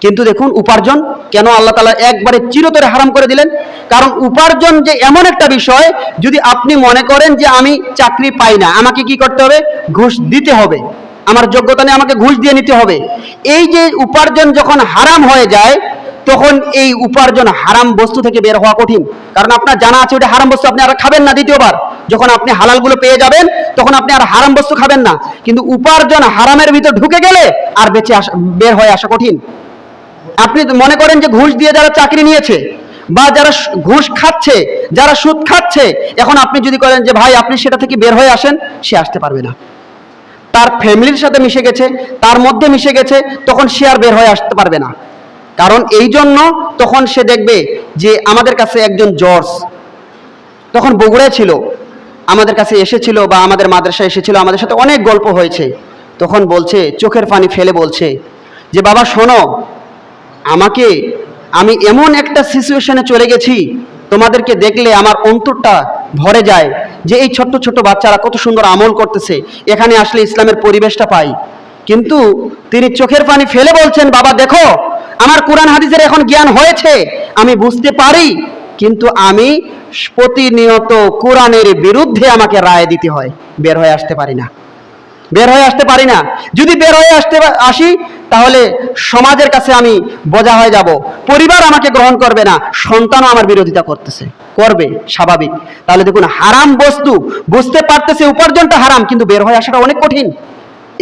কিন্তু দেখুন উপার্জন কেন আল্লাহ তাআলা একবারে চিরতরে হারাম করে দিলেন? কারণ উপার্জন যে এমন একটা বিষয়, যদি আপনি মনে করেন যে আমি চাকরি পাই না, আমাকে কি করতে হবে? ঘুষ দিতে হবে, আমার যোগ্যতা নেই, আমাকে ঘুষ দিয়ে নিতে হবে। এই যে উপার্জন যখন হারাম হয়ে যায়, তখন এই উপার্জন হারাম বস্তু থেকে বের হওয়া কঠিন। কারণ আপনার জানা আছে ওটা হারাম বস্তু, আপনি আর খাবেন না দ্বিতীয়বার। যখন আপনি হালালগুলো পেয়ে যাবেন তখন আপনি আর হারাম বস্তু খাবেন না। কিন্তু উপার্জন হারামের ভিতর ঢুকে গেলে আর বের হয়ে আসা কঠিন। আপনি মনে করেন যে ঘুষ দিয়ে যারা চাকরি নিয়েছে বা যারা ঘুষ খাচ্ছে, যারা সুদ খাচ্ছে, এখন আপনি যদি করেন যে ভাই আপনি সেটা থেকে বের হয়ে আসেন, সে আসতে পারবে না। তার ফ্যামিলির সাথে মিশে গেছে, তার মধ্যে মিশে গেছে, তখন সে আর বের হয়ে আসতে পারবে না। কারণ এই জন্য তখন সে দেখবে যে আমাদের কাছে একজন জর্জ তখন বগুড়ায় ছিল, আমাদের কাছে এসেছিল বা আমাদের মাদ্রাসায় এসেছিল, আমাদের সাথে অনেক গল্প হয়েছে। তখন বলছে, চোখের পানি ফেলে বলছে যে বাবা শোনো, আমি এমন একটা সিচুয়েশনে চলে গেছি, তোমাদেরকে দেখলে আমার অন্তরটা ভরে যায় যে এই ছোট্ট ছোট্ট বাচ্চারা কত সুন্দর আমল করতেছে, এখানে আসলে ইসলামের পরিবেশটা পাই। কিন্তু তিনি চোখের পানি ফেলে বলছেন, বাবা দেখো আমার কোরআন হাদিসের এখন জ্ঞান হয়েছে, আমি বুঝতে পারি, কিন্তু আমি প্রতিনিয়ত কোরআনের বিরুদ্ধে আমাকে রায় দিতে হয়, বের হয়ে আসতে পারি না। যদি বের হয়ে আসি তাহলে সমাজের কাছে আমি বোঝা হয়ে যাব, পরিবার আমাকে গ্রহণ করবে না, সন্তানও আমার বিরোধিতা করবে, স্বাভাবিক। তাহলে দেখুন হারাম বস্তু বুঝতে পারতেছে উপার্জনটা হারাম, কিন্তু বের হয়ে আসাটা অনেক কঠিন।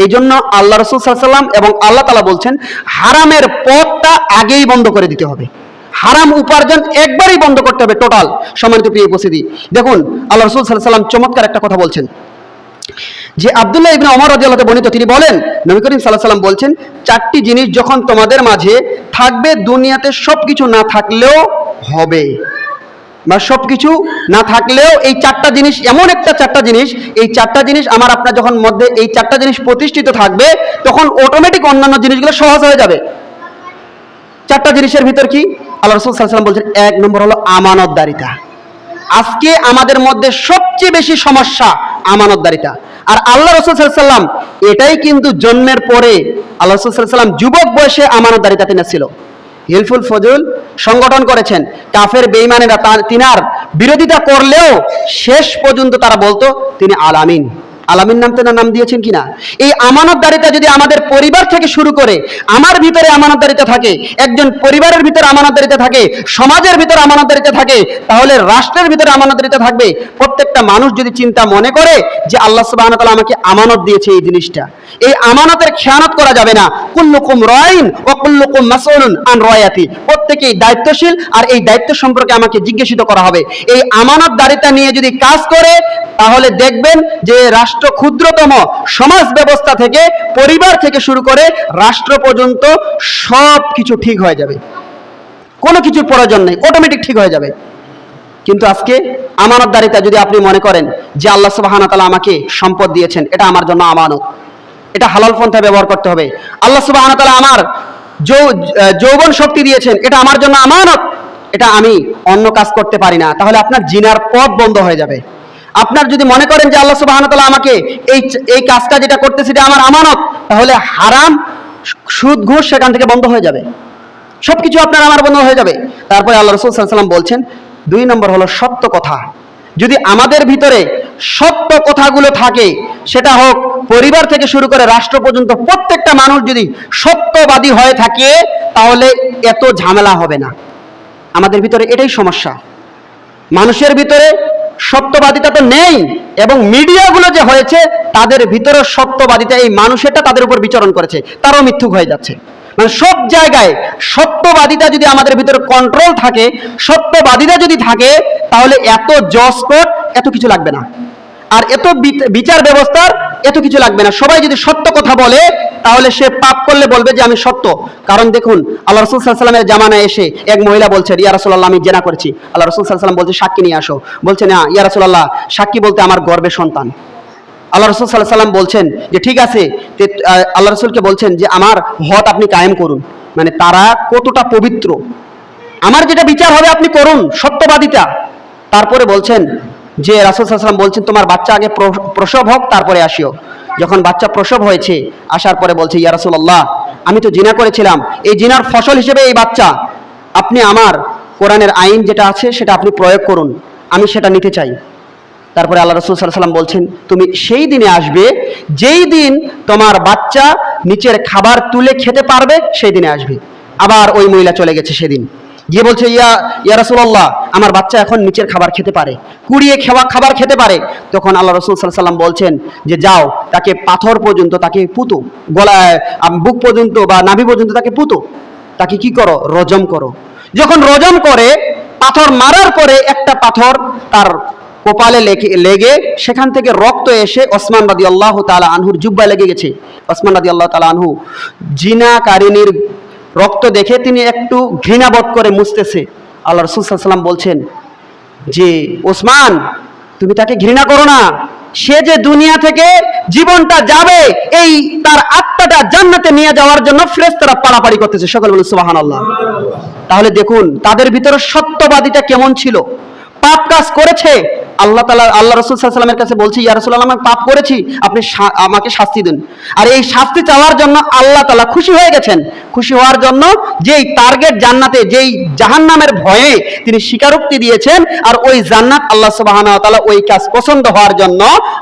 এই জন্য আল্লাহ রাসূল সাল্লাল্লাহু আলাইহি ওয়াসাল্লাম এবং আল্লাহ তাআলা বলছেন হারামের পথটা আগেই বন্ধ করে দিতে হবে, হারাম উপার্জন একবারই বন্ধ করতে হবে টোটাল। সম্মানিত প্রিয় উপস্থিতি, দেখুন আল্লাহ রাসূল সাল্লাল্লাহু আলাইহি ওয়াসাল্লাম চমৎকার একটা কথা বলছেন যে আব্দুল্লাহ ইবনে ওমর রাদিয়াল্লাহু বর্ণিত, তিনি বলেন নবী করিম সাল্লাল্লাহু আলাইহি ওয়াসাল্লাম বলছেন, চারটি জিনিস যখন তোমাদের মাঝে থাকবে, দুনিয়াতে সবকিছু না থাকলেও হবে, বা সবকিছু না থাকলেও এই চারটা জিনিস এমন একটা চারটা জিনিস, এই চারটা জিনিস আমার আপনার যখন মধ্যে এই চারটা জিনিস প্রতিষ্ঠিত থাকবে, তখন অটোমেটিক অন্যান্য জিনিসগুলো সহজ হয়ে যাবে। চারটা জিনিসের ভিতর কি? আল্লাহ রাসূল সাল্লাল্লাহু আলাইহি ওয়াসাল্লাম বলছেন, এক নম্বর হলো আমানতদারিতা। আজকে আমাদের মধ্যে সবচেয়ে বেশি সমস্যা আমানতদারিতা। আর আল্লাহ রাসূল সাল্লাল্লাহু আলাইহি ওয়াসাল্লাম এটাই কিন্তু জন্মের পরে আল্লাহ রাসূল সাল্লাল্লাহু আলাইহি ওয়াসাল্লাম যুবক বয়সে আমানতদারিতা ছিল। হিলফুল ফজল সংগঠন করেছেন, কাফের বেঈমানেরা তিনার বিরোধিতা করলেও শেষ পর্যন্ত তারা বলতো তিনি আলামিন। আলামিন নাম দিয়েছেন কিনা? এই আমানতদারিতা যদি আমাদের পরিবার থেকে শুরু করে আমার ভিতরে আমানতদারিতা থাকে, একজন পরিবারের ভিতরে আমানতদারিতা থাকে, সমাজের ভিতরে আমানতদারিতা থাকে, তাহলে রাষ্ট্রের ভিতরে আমানতদারিতা থাকবে। প্রত্যেকটা মানুষ যদি চিন্তা মনে করে যে আল্লাহ সুবহানাহু ওয়া তাআলা আমাকে আমানত দিয়েছে, এই জিনিসটা, এই আমানতের খেয়ানত করা যাবে না। কুল্লুকুম রাইন ওয়া কুল্লুকুম মাসউলুন আন রায়াতি, প্রত্যেকেই দায়িত্বশীল, আর এই দায়িত্ব সম্পর্কে আমাকে জিজ্ঞাসিত করা হবে। এই আমানতদারিতা নিয়ে যদি কাজ করে তাহলে দেখবেন যে রাষ্ট্র ক্ষুদ্রতম সমাজ ব্যবস্থা থেকে, পরিবার থেকে শুরু করে রাষ্ট্র পর্যন্ত সব কিছু ঠিক হয়ে যাবে। কোনো কিছুর প্রয়োজন নেই, অটোমেটিক ঠিক হয়ে যাবে। কিন্তু আজকে আমানতদারিতা যদি আপনি মনে করেন যে আল্লাহ সুবহানাহু ওয়া তাআলা আমাকে সম্পদ দিয়েছেন, এটা আমার জন্য আমানত, এটা হালাল পন্থায় ব্যবহার করতে হবে। আল্লাহ সুবহানাহু ওয়া তাআলা আমার যৌবন শক্তি দিয়েছেন, এটা আমার জন্য আমানত, এটা আমি অন্য কাজ করতে পারি না, তাহলে আপনার জিনার পথ বন্ধ হয়ে যাবে। আপনার যদি মনে করেন যে আল্লাহ সুবহানাহু ওয়া তাআলা আমাকে এই কাজটা যেটা করতেছি এটা আমার আমানত, তাহলে হারাম, সুদ, ঘুষ সেখান থেকে বন্ধ হয়ে যাবে, সবকিছু আপনার আমার বন্ধ হয়ে যাবে। তারপরে আল্লাহ রাসূল সাল্লাল্লাহু আলাইহি ওয়াসাল্লাম বলছেন 2 নম্বর হলো সত্য কথা। যদি আমাদের ভিতরে সত্য কথাগুলো থাকে, সেটা হোক পরিবার থেকে শুরু করে রাষ্ট্র পর্যন্ত, প্রত্যেকটা মানুষ যদি সত্যবাদী হয়ে থাকে, তাহলে এত ঝামেলা হবে না। আমাদের ভিতরে এটাই সমস্যা, মানুষের ভিতরে সত্যবাদিতা তো নেই, এবং মিডিয়াগুলো যে হয়েছে তাদের ভিতরে সত্যবাদিতা, এই মানুষেরটা তাদের উপর বিচরণ করেছে, তারাও মিথ্যুক হয়ে যাচ্ছে। মানে সব জায়গায় সত্যবাদিতা যদি আমাদের ভিতরে কন্ট্রোল থাকে, সত্যবাদিতা যদি থাকে, তাহলে এত জজ কোর্ট এত কিছু লাগবে না, আর এত বিচার ব্যবস্থার এত কিছু লাগবে না। সবাই যদি সত্য কথা বলে, তাহলে সে পাপ করলে বলবে যে আমি সত্য। কারণ দেখুন, আল্লাহ রাসূল সাল্লাল্লাহু আলাইহি ওয়াসাল্লামের জামানায় এসে এক মহিলা বলছে, ইয়া রাসূলুল্লাহ আমি জিনা করেছি। আল্লাহ রাসূল সাল্লাল্লাহু আলাইহি ওয়াসাল্লাম বলছে সাক্ষী নিয়ে আসো। বলছে না ইয়া রাসূলুল্লাহ, সাক্ষী বলতে আমার গর্ভে সন্তান। আল্লাহ রাসূল সাল্লাল্লাহু আলাইহি ওয়াসাল্লাম বলছেন যে ঠিক আছে, আল্লাহ রাসূলকে বলছেন যে আমার হদ আপনি কায়েম করুন, মানে তারা কতটা পবিত্র, আমার যেটা বিচার হবে আপনি করুন, সত্যবাদিতা। তারপরে বলছেন যে রাসূল সাল্লাল্লাহু আলাইহি ওয়াসাল্লাম বলছেন তোমার বাচ্চা আগে প্রসব হোক, তারপরে আসিও। যখন বাচ্চা প্রসব হয়েছে, আসার পরে বলছে ইয়া রাসূলুল্লাহ আমি তো জিনা করেছিলাম, এই জিনার ফসল হিসেবে এই বাচ্চা, আপনি আমার কোরআনের আইন যেটা আছে সেটা আপনি প্রয়োগ করুন, আমি সেটা নিতে চাই। তারপরে আল্লাহ রাসূল সাল্লাল্লাহু আলাইহি ওয়াসাল্লাম বলছেন তুমি সেই দিনে আসবে যেই দিন তোমার বাচ্চা নিচের খাবার তুলে খেতে পারবে, সেই দিনে আসবে। আবার ওই মহিলা চলে গেছে সেদিন, গিয়ে বলছে ইয়া রাসূলুল্লাহ আমার বাচ্চা এখন নিচের খাবার খেতে পারে, কুড়িয়ে খাবার খেতে পারে। তখন আল্লাহ রাসূল সাল্লাল্লাহু আলাইহি ওয়াসাল্লাম বলছেন যে যাও তাকে পাথর পর্যন্ত তাকে পুতো, গলায় বুক পর্যন্ত বা নাভি পর্যন্ত তাকে পুতো, তাকে কি করো, রজম করো। যখন রজম করে, পাথর মারার পরে একটা পাথর তার কপালে লেগে সেখান থেকে রক্ত এসে ওসমান রাদিয়াল্লাহু তাআলা আনহুর জুব্বায় লেগে গেছে। ওসমান রাদিয়াল্লাহু তাআলা আনহু জিনাকারিনীর রক্ত দেখে তিনি একটু ঘৃণাবোধ করে মুছতেছে। আল্লাহ রাসূল সাল্লাল্লাহু আলাইহি ওয়াসাল্লাম বলছেন যে ওসমান তুমি তাকে ঘৃণা করো না, সে যে দুনিয়া থেকে জীবনটা যাবে, এই তার আত্মাটা জান্নাতে নিয়ে যাওয়ার জন্য ফেরেশতারা পাড়াপাড়ি করতেছে, সকল বলুন সুবহানাল্লাহ। তাহলে দেখুন তাদের ভিতরে সত্যবাদিতা কেমন ছিল। পাপ কাজ করেছে, আল্লাহ রাসূল সাল্লাল্লাহু আলাইহি ওয়াসাল্লামের কাছে বলছি ইয়া রাসূলুল্লাহ আমি পাপ করেছি, আপনি আমাকে শাস্তি দিন। আর এই শাস্তি চাওয়ার জন্য আল্লাহ তাআলা খুশি হয়ে গেছেন। খুশি হওয়ার জন্য যেই টার্গেট জান্নাতে, যেই জাহান্নামের ভয়ে তিনি স্বীকারোক্তি দিয়েছেন, আর ওই জান্নাত আল্লাহ সুবহানাহু ওয়া তাআলা ওই কাজ পছন্দ হওয়ার জন্য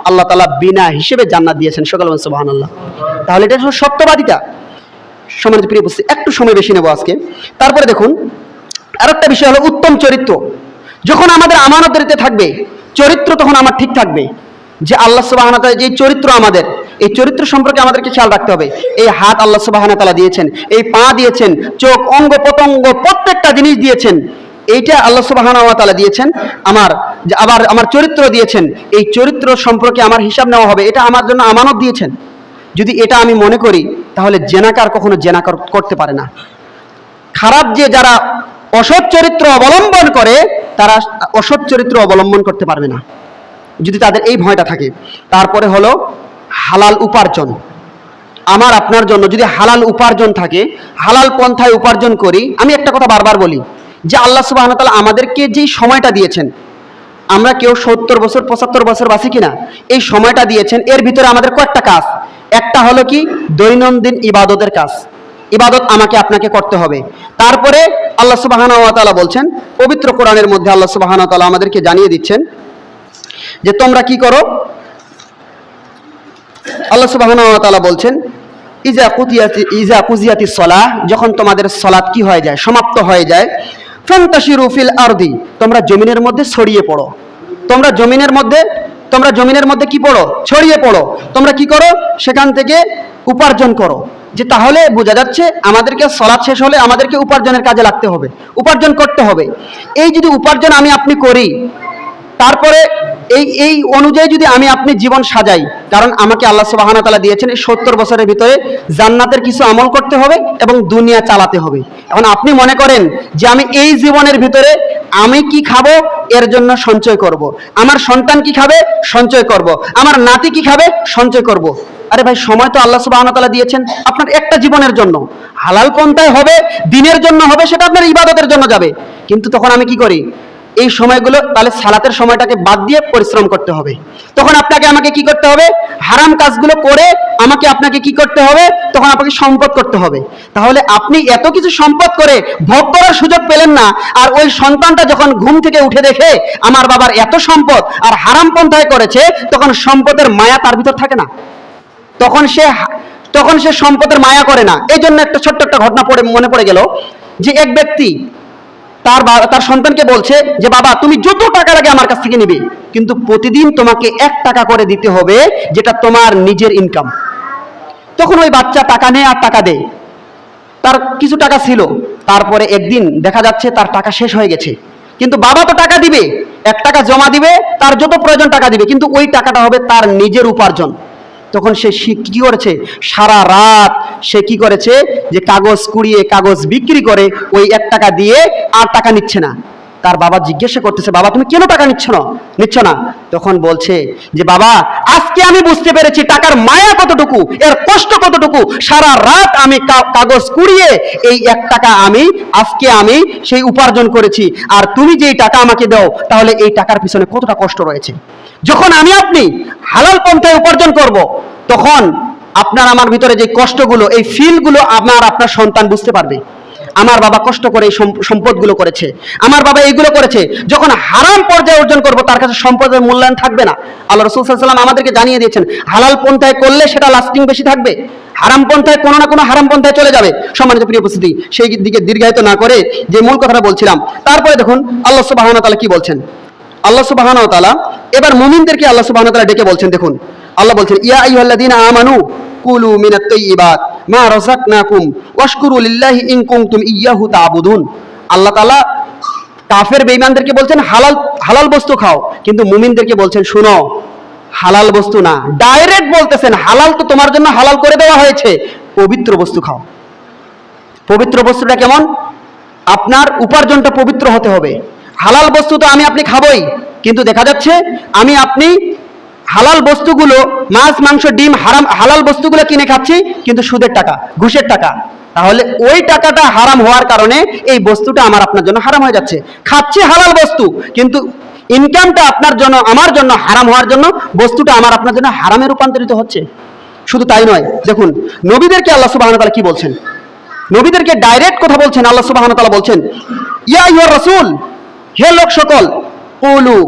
আল্লাহ তাআলা বিনা হিসেবে জান্নাত দিয়েছেন, সকলে বলুন সুবহানাল্লাহ। তাহলে এটা হলো সত্যবাদিতা। সম্মানিত প্রিয় উপস্থিতি, একটু সময় বেশি নেব আজকে। তারপরে দেখুন আরেকটা বিষয় হলো উত্তম চরিত্র। যখন আমাদের আমানতদারিতে থাকবে চরিত্র, তখন আমার ঠিক থাকবে যে আল্লাহ সুবহানাহু ওয়া তাআলা যে চরিত্র আমাদের, এই চরিত্র সম্পর্কে আমাদেরকে খেয়াল রাখতে হবে। এই হাত আল্লাহ সুবহানাহু ওয়া তাআলা দিয়েছেন, এই পা দিয়েছেন, চোখ, অঙ্গ প্রত্যঙ্গ প্রত্যেকটা জিনিস দিয়েছেন, এইটা আল্লাহ সুবহানাহু ওয়া তাআলা দিয়েছেন। আবার আমার চরিত্র দিয়েছেন, এই চরিত্র সম্পর্কে আমার হিসাব নেওয়া হবে, এটা আমার জন্য আমানত দিয়েছেন। যদি এটা আমি মনে করি, তাহলে জেনাকার কখনো জেনা করতে পারে না। খারাপ যে যারা অসৎ চরিত্র অবলম্বন করে, তারা অসৎ চরিত্র অবলম্বন করতে পারবে না, যদি তাদের এই ভয়টা থাকে। তারপরে হলো হালাল উপার্জন। আমার আপনার জন্য যদি হালাল উপার্জন থাকে, হালাল পন্থায় উপার্জন করি। আমি একটা কথা বারবার বলি যে আল্লাহ সুবহানাহু ওয়া তাআলা আমাদেরকে যেই সময়টা দিয়েছেন, আমরা কেউ 70 বছর 75 বছর বাঁচি কিনা, এই সময়টা দিয়েছেন, এর ভিতরে আমাদের কয়েকটা কাজ। একটা হলো কি, দৈনন্দিন ইবাদতের কাজ, ইবাদত আমাকে আপনাকে করতে হবে। তারপরে আল্লাহ সুবহানাহু ওয়া তাআলা বলছেন পবিত্র কোরআনের মধ্যে, আল্লাহ সুবহানাহু ওয়া তাআলা আমাদেরকে জানিয়ে দিচ্ছেন যে তোমরা কি করো। আল্লাহ সুবহানাহু ওয়া তাআলা বলছেন ইজা কুজিয়াতিস সালাহ, যখন তোমাদের সালাত কি হয়ে যায়, সমাপ্ত হয়ে যায়, ফান্তাশিরু ফিল আরদি, তোমরা জমিনের মধ্যে ছড়িয়ে পড়ো। তোমরা জমিনের মধ্যে কি পড়ো, ছড়িয়ে পড়ো। তোমরা কি করো, সেখান থেকে উপার্জন করো। যে তাহলে বোঝা যাচ্ছে আমাদেরকে সালাত শেষ হলে আমাদেরকে উপার্জনের কাজে লাগতে হবে, উপার্জন করতে হবে। এই যদি উপার্জন আমি আপনি করি, তারপরে এই অনুযায়ী যদি আমি আপনি জীবন সাজাই, কারণ আমাকে আল্লাহ সুবহানাহু ওয়া তাআলা দিয়েছেন এই 70 বছরের ভিতরে জান্নাতের কিছু আমল করতে হবে এবং দুনিয়া চালাতে হবে। এখন আপনি মনে করেন যে আমি এই জীবনের ভিতরে আমি কি খাবো এর জন্য সঞ্চয় করব, আমার সন্তান কি খাবে সঞ্চয় করব, আমার নাতি কি খাবে সঞ্চয় করব। আরে ভাই, সময় তো আল্লাহ সুবহানাহু ওয়া তাআলা দিয়েছেন আপনার একটা জীবনের জন্য। হালাল পন্থায় হবে, দিনের জন্য হবে, সেটা আপনার ইবাদতের জন্য যাবে। কিন্তু তখন আমি কি করি, এই সময়গুলো তাহলে সালাতের সময়টাকে বাদ দিয়ে পরিশ্রম করতে হবে। তখন আপনাকে আমাকে কি করতে হবে, হারাম কাজগুলো করে আমাকে আপনাকে কি করতে হবে, তখন আপনাকে সম্পদ করতে হবে। তাহলে আপনি এত কিছু সম্পদ করে ভোগ করার সুযোগ পেলেন না, আর ওই সন্তানটা যখন ঘুম থেকে উঠে দেখে আমার বাবার এত সম্পদ আর হারাম পন্থায় করেছে, তখন সম্পদের মায়া তার ভিতর থাকে না, তখন সে সম্পদের মায়া করে না। এই জন্য একটা ছোট্ট একটা ঘটনা মনে পড়ে গেল, যে এক ব্যক্তি তার সন্তানকে বলছে যে বাবা, তুমি যত টাকা লাগে আমার কাছ থেকে নিবে, কিন্তু প্রতিদিন তোমাকে 1 টাকা করে দিতে হবে, যেটা তোমার নিজের ইনকাম। তখন ওই বাচ্চা টাকা নেয় আর টাকা দেয়। তার কিছু টাকা ছিল, তারপরে একদিন দেখা যাচ্ছে তার টাকা শেষ হয়ে গেছে। কিন্তু বাবা তো টাকা দিবে, 1 টাকা জমা দিবে, তার যত প্রয়োজন টাকা দিবে, কিন্তু ওই টাকাটা হবে তার নিজের উপার্জন। তখন সে কি করেছে, সারা রাত সে কি করেছে, যে কাগজ কুড়িয়ে কাগজ বিক্রি করে ওই 1 টাকা দিয়ে আর টাকা নিচ্ছে না। তার বাবা জিজ্ঞাসা করতেছে, বাবা তুমি কেন টাকা নিচ্ছ না? তখন বলছে যে বাবা, আজকে আমি বুঝতে পেরেছি টাকার মায়া কতটুকু, এর কষ্ট কতটুকু। সারা রাত আমি কাগজ কুড়িয়ে এই 1 টাকা আজকে আমি সেই উপার্জন করেছি, আর তুমি যেই টাকা আমাকে দাও, তাহলে এই টাকার পিছনে কতটা কষ্ট রয়েছে। যখন আমি আপনি হালাল পন্থায় উপার্জন করব, তখন আপনার আমার ভিতরে যে কষ্টগুলো, এই ফিলগুলো আপনার সন্তান বুঝতে পারবে। আমার বাবা কষ্ট করে এই সম্পদগুলো করেছে, আমার বাবা এইগুলো করেছে। যখন হারাম পর্যায়ে অর্জন করব, তার কাছে সম্পদের মূল্যায়ন থাকবে না। আল্লাহ রাসূল সাল্লাল্লাহু আলাইহি ওয়াসাল্লাম আমাদেরকে জানিয়ে দিয়েছেন, হালাল পন্থায় করলে সেটা লাস্টিং বেশি থাকবে, হারাম পন্থায় কোনো না কোনো হারাম পন্থায় চলে যাবে। সম্মানিত প্রিয় উপস্থিতি, সেই দিকে দীর্ঘায়িত না করে যে মূল কথাটা বলছিলাম, তারপরে দেখুন আল্লাহ সুবহানাহু ওয়া তাআলা কি বলছেন। আল্লাহ সুবহানাহু ওয়া তাআলা এবার মুমিনদেরকে আল্লাহ সুবহানাহু ওয়া তাআলা ডেকে বলছেন। দেখুন আল্লাহ বলছেন, ইয়া আইয়ুহাল্লাযীনা আমানু কুলু মিনাত তাইয়্যিবাত মা রাযাকনাকুম ওয়াশকুরু লিল্লাহি ইন কুনতুম ইয়্যাহু তা'বুদুন। আল্লাহ তাআলা কাফের বেঈমানদেরকে বলছেন হালাল বস্তু খাও, কিন্তু মুমিনদেরকে বলছেন শুনো, হালাল বস্তু না, ডাইরেক্ট বলতেছেন হালাল তো তোমার জন্য হালাল করে দেওয়া হয়েছে, পবিত্র বস্তু খাও। পবিত্র বস্তুটা কেমন? আপনার উপার্জনটা পবিত্র হতে হবে। হালাল বস্তু তো আমি আপনি খাবই, কিন্তু দেখা যাচ্ছে আমি আপনি হালাল বস্তুগুলো, মাছ মাংস ডিম হালাল বস্তুগুলো কিনে খাচ্ছি, কিন্তু সুদের টাকা, ঘুষের টাকা। তাহলে ওই টাকাটা হারাম হওয়ার কারণে এই বস্তুটা আমার আপনার জন্য হারাম হয়ে যাচ্ছে। খাচ্ছি হালাল বস্তু, কিন্তু ইনকামটা আপনার জন্য আমার জন্য হারাম হওয়ার জন্য বস্তুটা আমার আপনার জন্য হারামে রূপান্তরিত হচ্ছে। শুধু তাই নয়, দেখুন নবীদেরকে আল্লাহ সুবহানাহু ওয়া তাআলা কি বলছেন। নবীদেরকে ডাইরেক্ট কথা বলছেন। আল্লাহ সুবহানাহু ওয়া তাআলা বলছেন, ইয়া আইয়ুহার রাসূল, হে লোক সকল, কুলু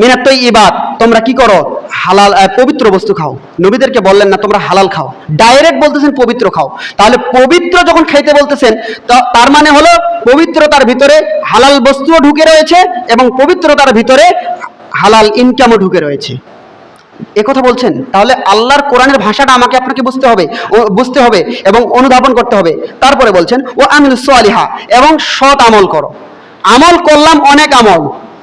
মিনাত তাইয়্যিবাত, তোমরা কি করো, হালাল পবিত্র বস্তু খাও। নবীদেরকে বললেন না তোমরা হালাল খাও, ডাইরেক্ট বলতেছেন পবিত্র খাও। তাহলে পবিত্র যখন খাইতে বলতেছেন, তার মানে হলো পবিত্রতার ভিতরে হালাল বস্তুও ঢুকে রয়েছে এবং পবিত্রতার ভিতরে হালাল ইনকামও ঢুকে রয়েছে। কথা বলছেন। তাহলে আল্লাহর কোরআনের ভাষাটা আমাকে আপনাকে বুঝতে হবে এবং অনুধাবন করতে হবে। তারপরে বলছেন, ও আমিলুস সালিহা, এবং সৎ আমল করো। আমল করলাম অনেক আমল,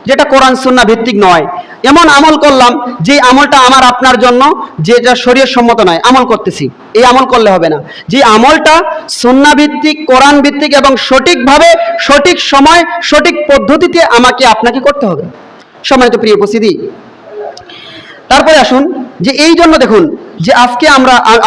যেটা কোরআন সুন্নাহ ভিত্তিক নয়, এমন আমল করলাম যে আমলটা আমার আপনার জন্য যেটা শরীয়ত সম্মত নয়, আমল করতেছি, এই আমল করলে হবে না। যে আমলটা সুন্নাহ ভিত্তিক, কোরআন ভিত্তিক এবং সঠিকভাবে, সঠিক সময়, সঠিক পদ্ধতিতে আমাকে আপনাকে করতে হবে। সম্মানিত প্রিয় উপস্থিতি, তারপরে আসুন যে এই জন্য দেখুন যে আজকে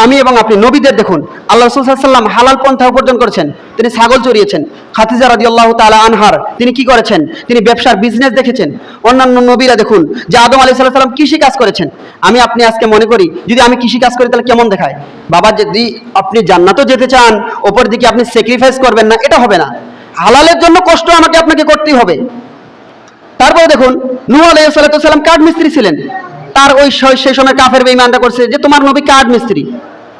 আমি এবং আপনি নবীদের দেখুন, আল্লাহ রাসূল সাল্লাল্লাহু আলাইহি ওয়াসাল্লাম হালাল পন্থা উপার্জন করেছেন। তিনি ছাগল চড়িয়েছেন। খাদিজা রাদিয়াল্লাহু তাআলা আনহার তিনি কি করেছেন, তিনি ব্যবসার বিজনেস দেখেছেন। অন্যান্য নবীরা দেখুন যে আদম আলাইহিস সালাম কৃষি কাজ করেছেন। আমি আপনি আজকে মনে করি যদি আমি কৃষি কাজ করি তাহলে কেমন দেখায়। বাবা, যদি আপনি জান্নাতও যেতে চান, ওপর দিকে আপনি স্যাক্রিফাইস করবেন না, এটা হবে না। হালালের জন্য কষ্ট আমাকে আপনাকে করতেই হবে। তারপরে দেখুন নূহ আলাইহিস সালাম কাঠ মিস্ত্রি ছিলেন। তার সেই সময় কাফের বেঈমানরা করছে যে তোমার নবী কাঠ মিস্ত্রি,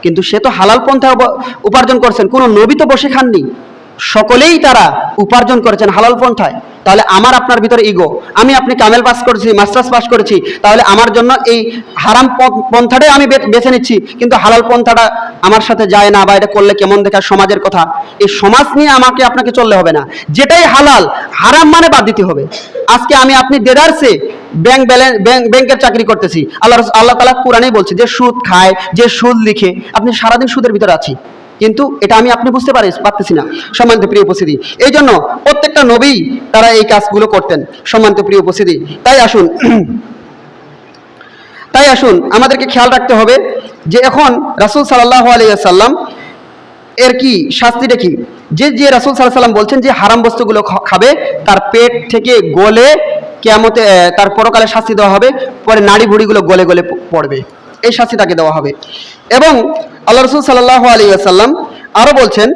কিন্তু সে তো হালাল পন্থায় উপার্জন করছেন, কোনো নবী তো বসে খাননি, সকলেই তারা উপার্জন করেছেন হালাল পন্থায়। তাহলে আমার আপনার ভিতরে ইগো, আমি আপনি কামেল পাস করেছি, মাস্টার্স পাস করেছি, তাহলে আমার জন্য এই হারাম পন্থাটাই আমি বেছে নিচ্ছি, কিন্তু হালাল পন্থাটা আমার সাথে যায় না, বা এটা করলে কেমন দেখার সমাজের কথা, এই সমাজ নিয়ে আমাকে আপনাকে চললে হবে না। যেটাই হালাল, হারাম মানে বাদ দিতে হবে। আজকে আমি আপনি দেদারসে ব্যাংকের চাকরি করতেছি, আল্লাহ তাআলা কোরআনেই বলছে যে সুদ খায়, যে সুদ লিখে, আপনি সারাদিন সুদের ভিতরে আছি, কিন্তু এটা আমি আপনি বুঝতে পারতেছি না। সম্মানিত প্রিয় উপস্থিতি, এই জন্য প্রত্যেকটা নবী তারা এই কাজগুলো করতেন। সম্মানিত প্রিয় উপস্থিতি, তাই আসুন আমাদেরকে খেয়াল রাখতে হবে যে এখন রাসূল সাল্লাল্লাহু আলাইহি ওয়াসাল্লাম এর কি শাস্তিটা কি, যে রাসূল সাল্লাল্লাহু আলাইহি ওয়াসাল্লাম বলছেন যে হারাম বস্তুগুলো খাবে তার পেট থেকে গলে কিয়ামতে তার পরকালে শাস্তি দেওয়া হবে, পরে নাড়ি ভুঁড়িগুলো গলে গলে পড়বে, এই শাস্তি তাকে দেওয়া হবে। এবং আল্লাহ রাসূল সাল্লাল্লাহু আলাইহি ওয়াসাল্লাম আরো বলছেন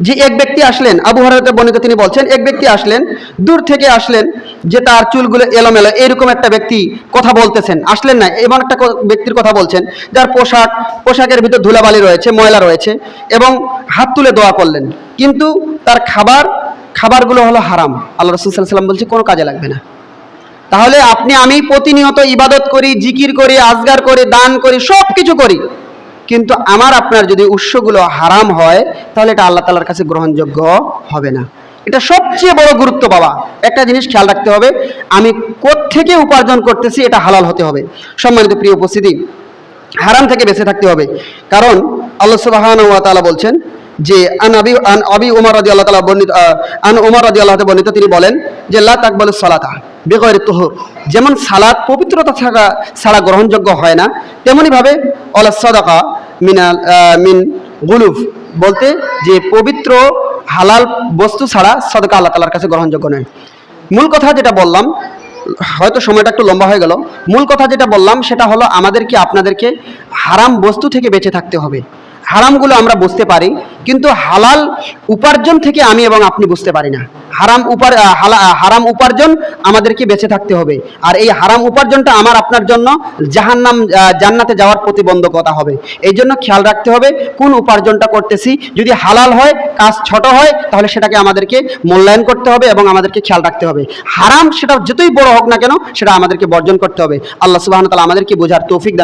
যে এক ব্যক্তি আসলেন, আবু হুরায়রা বর্ণিত, তিনি বলছেন এক ব্যক্তি আসলেন, দূর থেকে আসলেন, যে তার চুলগুলো এলোমেলো, এরকম একটা ব্যক্তি কথা বলতেছেন, আসলেন না, এমন একটা ব্যক্তির কথা বলছেন যার পোশাকের ভিতর ধুলাবালি রয়েছে, ময়লা রয়েছে, এবং হাত তুলে দোয়া করলেন, কিন্তু তার খাবারগুলো হলো হারাম। আল্লাহ রাসূল সাল্লাল্লাহু আলাইহি ওয়াসাল্লাম বলছে কোনো কাজে লাগবে না। তাহলে আপনি আমি প্রতিনিয়ত ইবাদত করি, জিকির করি, আজগার করি, দান করি, সব কিছু করি, কিন্তু আমার আপনার যদি উৎসগুলো হারাম হয়, তাহলে এটা আল্লাহ তাআলার কাছে গ্রহণযোগ্য হবে না। এটা সবচেয়ে বড় গুরুত্ব বাবা। একটা জিনিস খেয়াল রাখতে হবে, আমি কোত্থেকে উপার্জন করতেছি এটা হালাল হতে হবে। সম্মানিত প্রিয় উপস্থিতি, হারাম থেকে বেঁচে থাকতে হবে, কারণ আল্লাহ সুবহানাহু ওয়া তাআলা বলছেন যে আবি উমর রাদিয়াল্লাহু তাআলা বর্ণিত, তিনি বলেন যে লা তাকবালুস সালাতা বিগয়রি তুহুর, যেমন সালাত পবিত্রতা ছাড়া গ্রহণযোগ্য হয় না, তেমনি ভাবে ওয়ালা সাদাকা মিন গুলুফ, বলতে যে পবিত্র হালাল বস্তু ছাড়া সাদাকা আল্লাহ তাআলার কাছে গ্রহণযোগ্য নয়। মূল কথা যেটা বললাম, হয়তো সময়টা একটু লম্বা হয়ে গেল, মূল কথা যেটা বললাম সেটা হলো আমাদেরকে আপনাদেরকে হারাম বস্তু থেকে বেঁচে থাকতে হবে। হারামগুলো আমরা বুঝতে পারি, কিন্তু হালাল উপার্জন থেকে আমি এবং আপনি বুঝতে পারি না। হারাম উপার্জন আমাদেরকে বেঁচে থাকতে হবে, আর এই হারাম উপার্জনটা আমার আপনার জন্য জান্নাতে যাওয়ার প্রতিবন্ধকতা হবে। এই জন্য খেয়াল রাখতে হবে কোন উপার্জনটা করতেছি, যদি হালাল হয়, কাজ ছোট হয়, তাহলে সেটাকে আমাদেরকে মূল্যায়ন করতে হবে এবং আমাদেরকে খেয়াল রাখতে হবে। হারাম সেটা যতই বড় হোক না কেন, সেটা আমাদেরকে বর্জন করতে হবে। আল্লাহ সুবহানাহু ওয়া তাআলা আমাদেরকে বোঝার তৌফিক দান।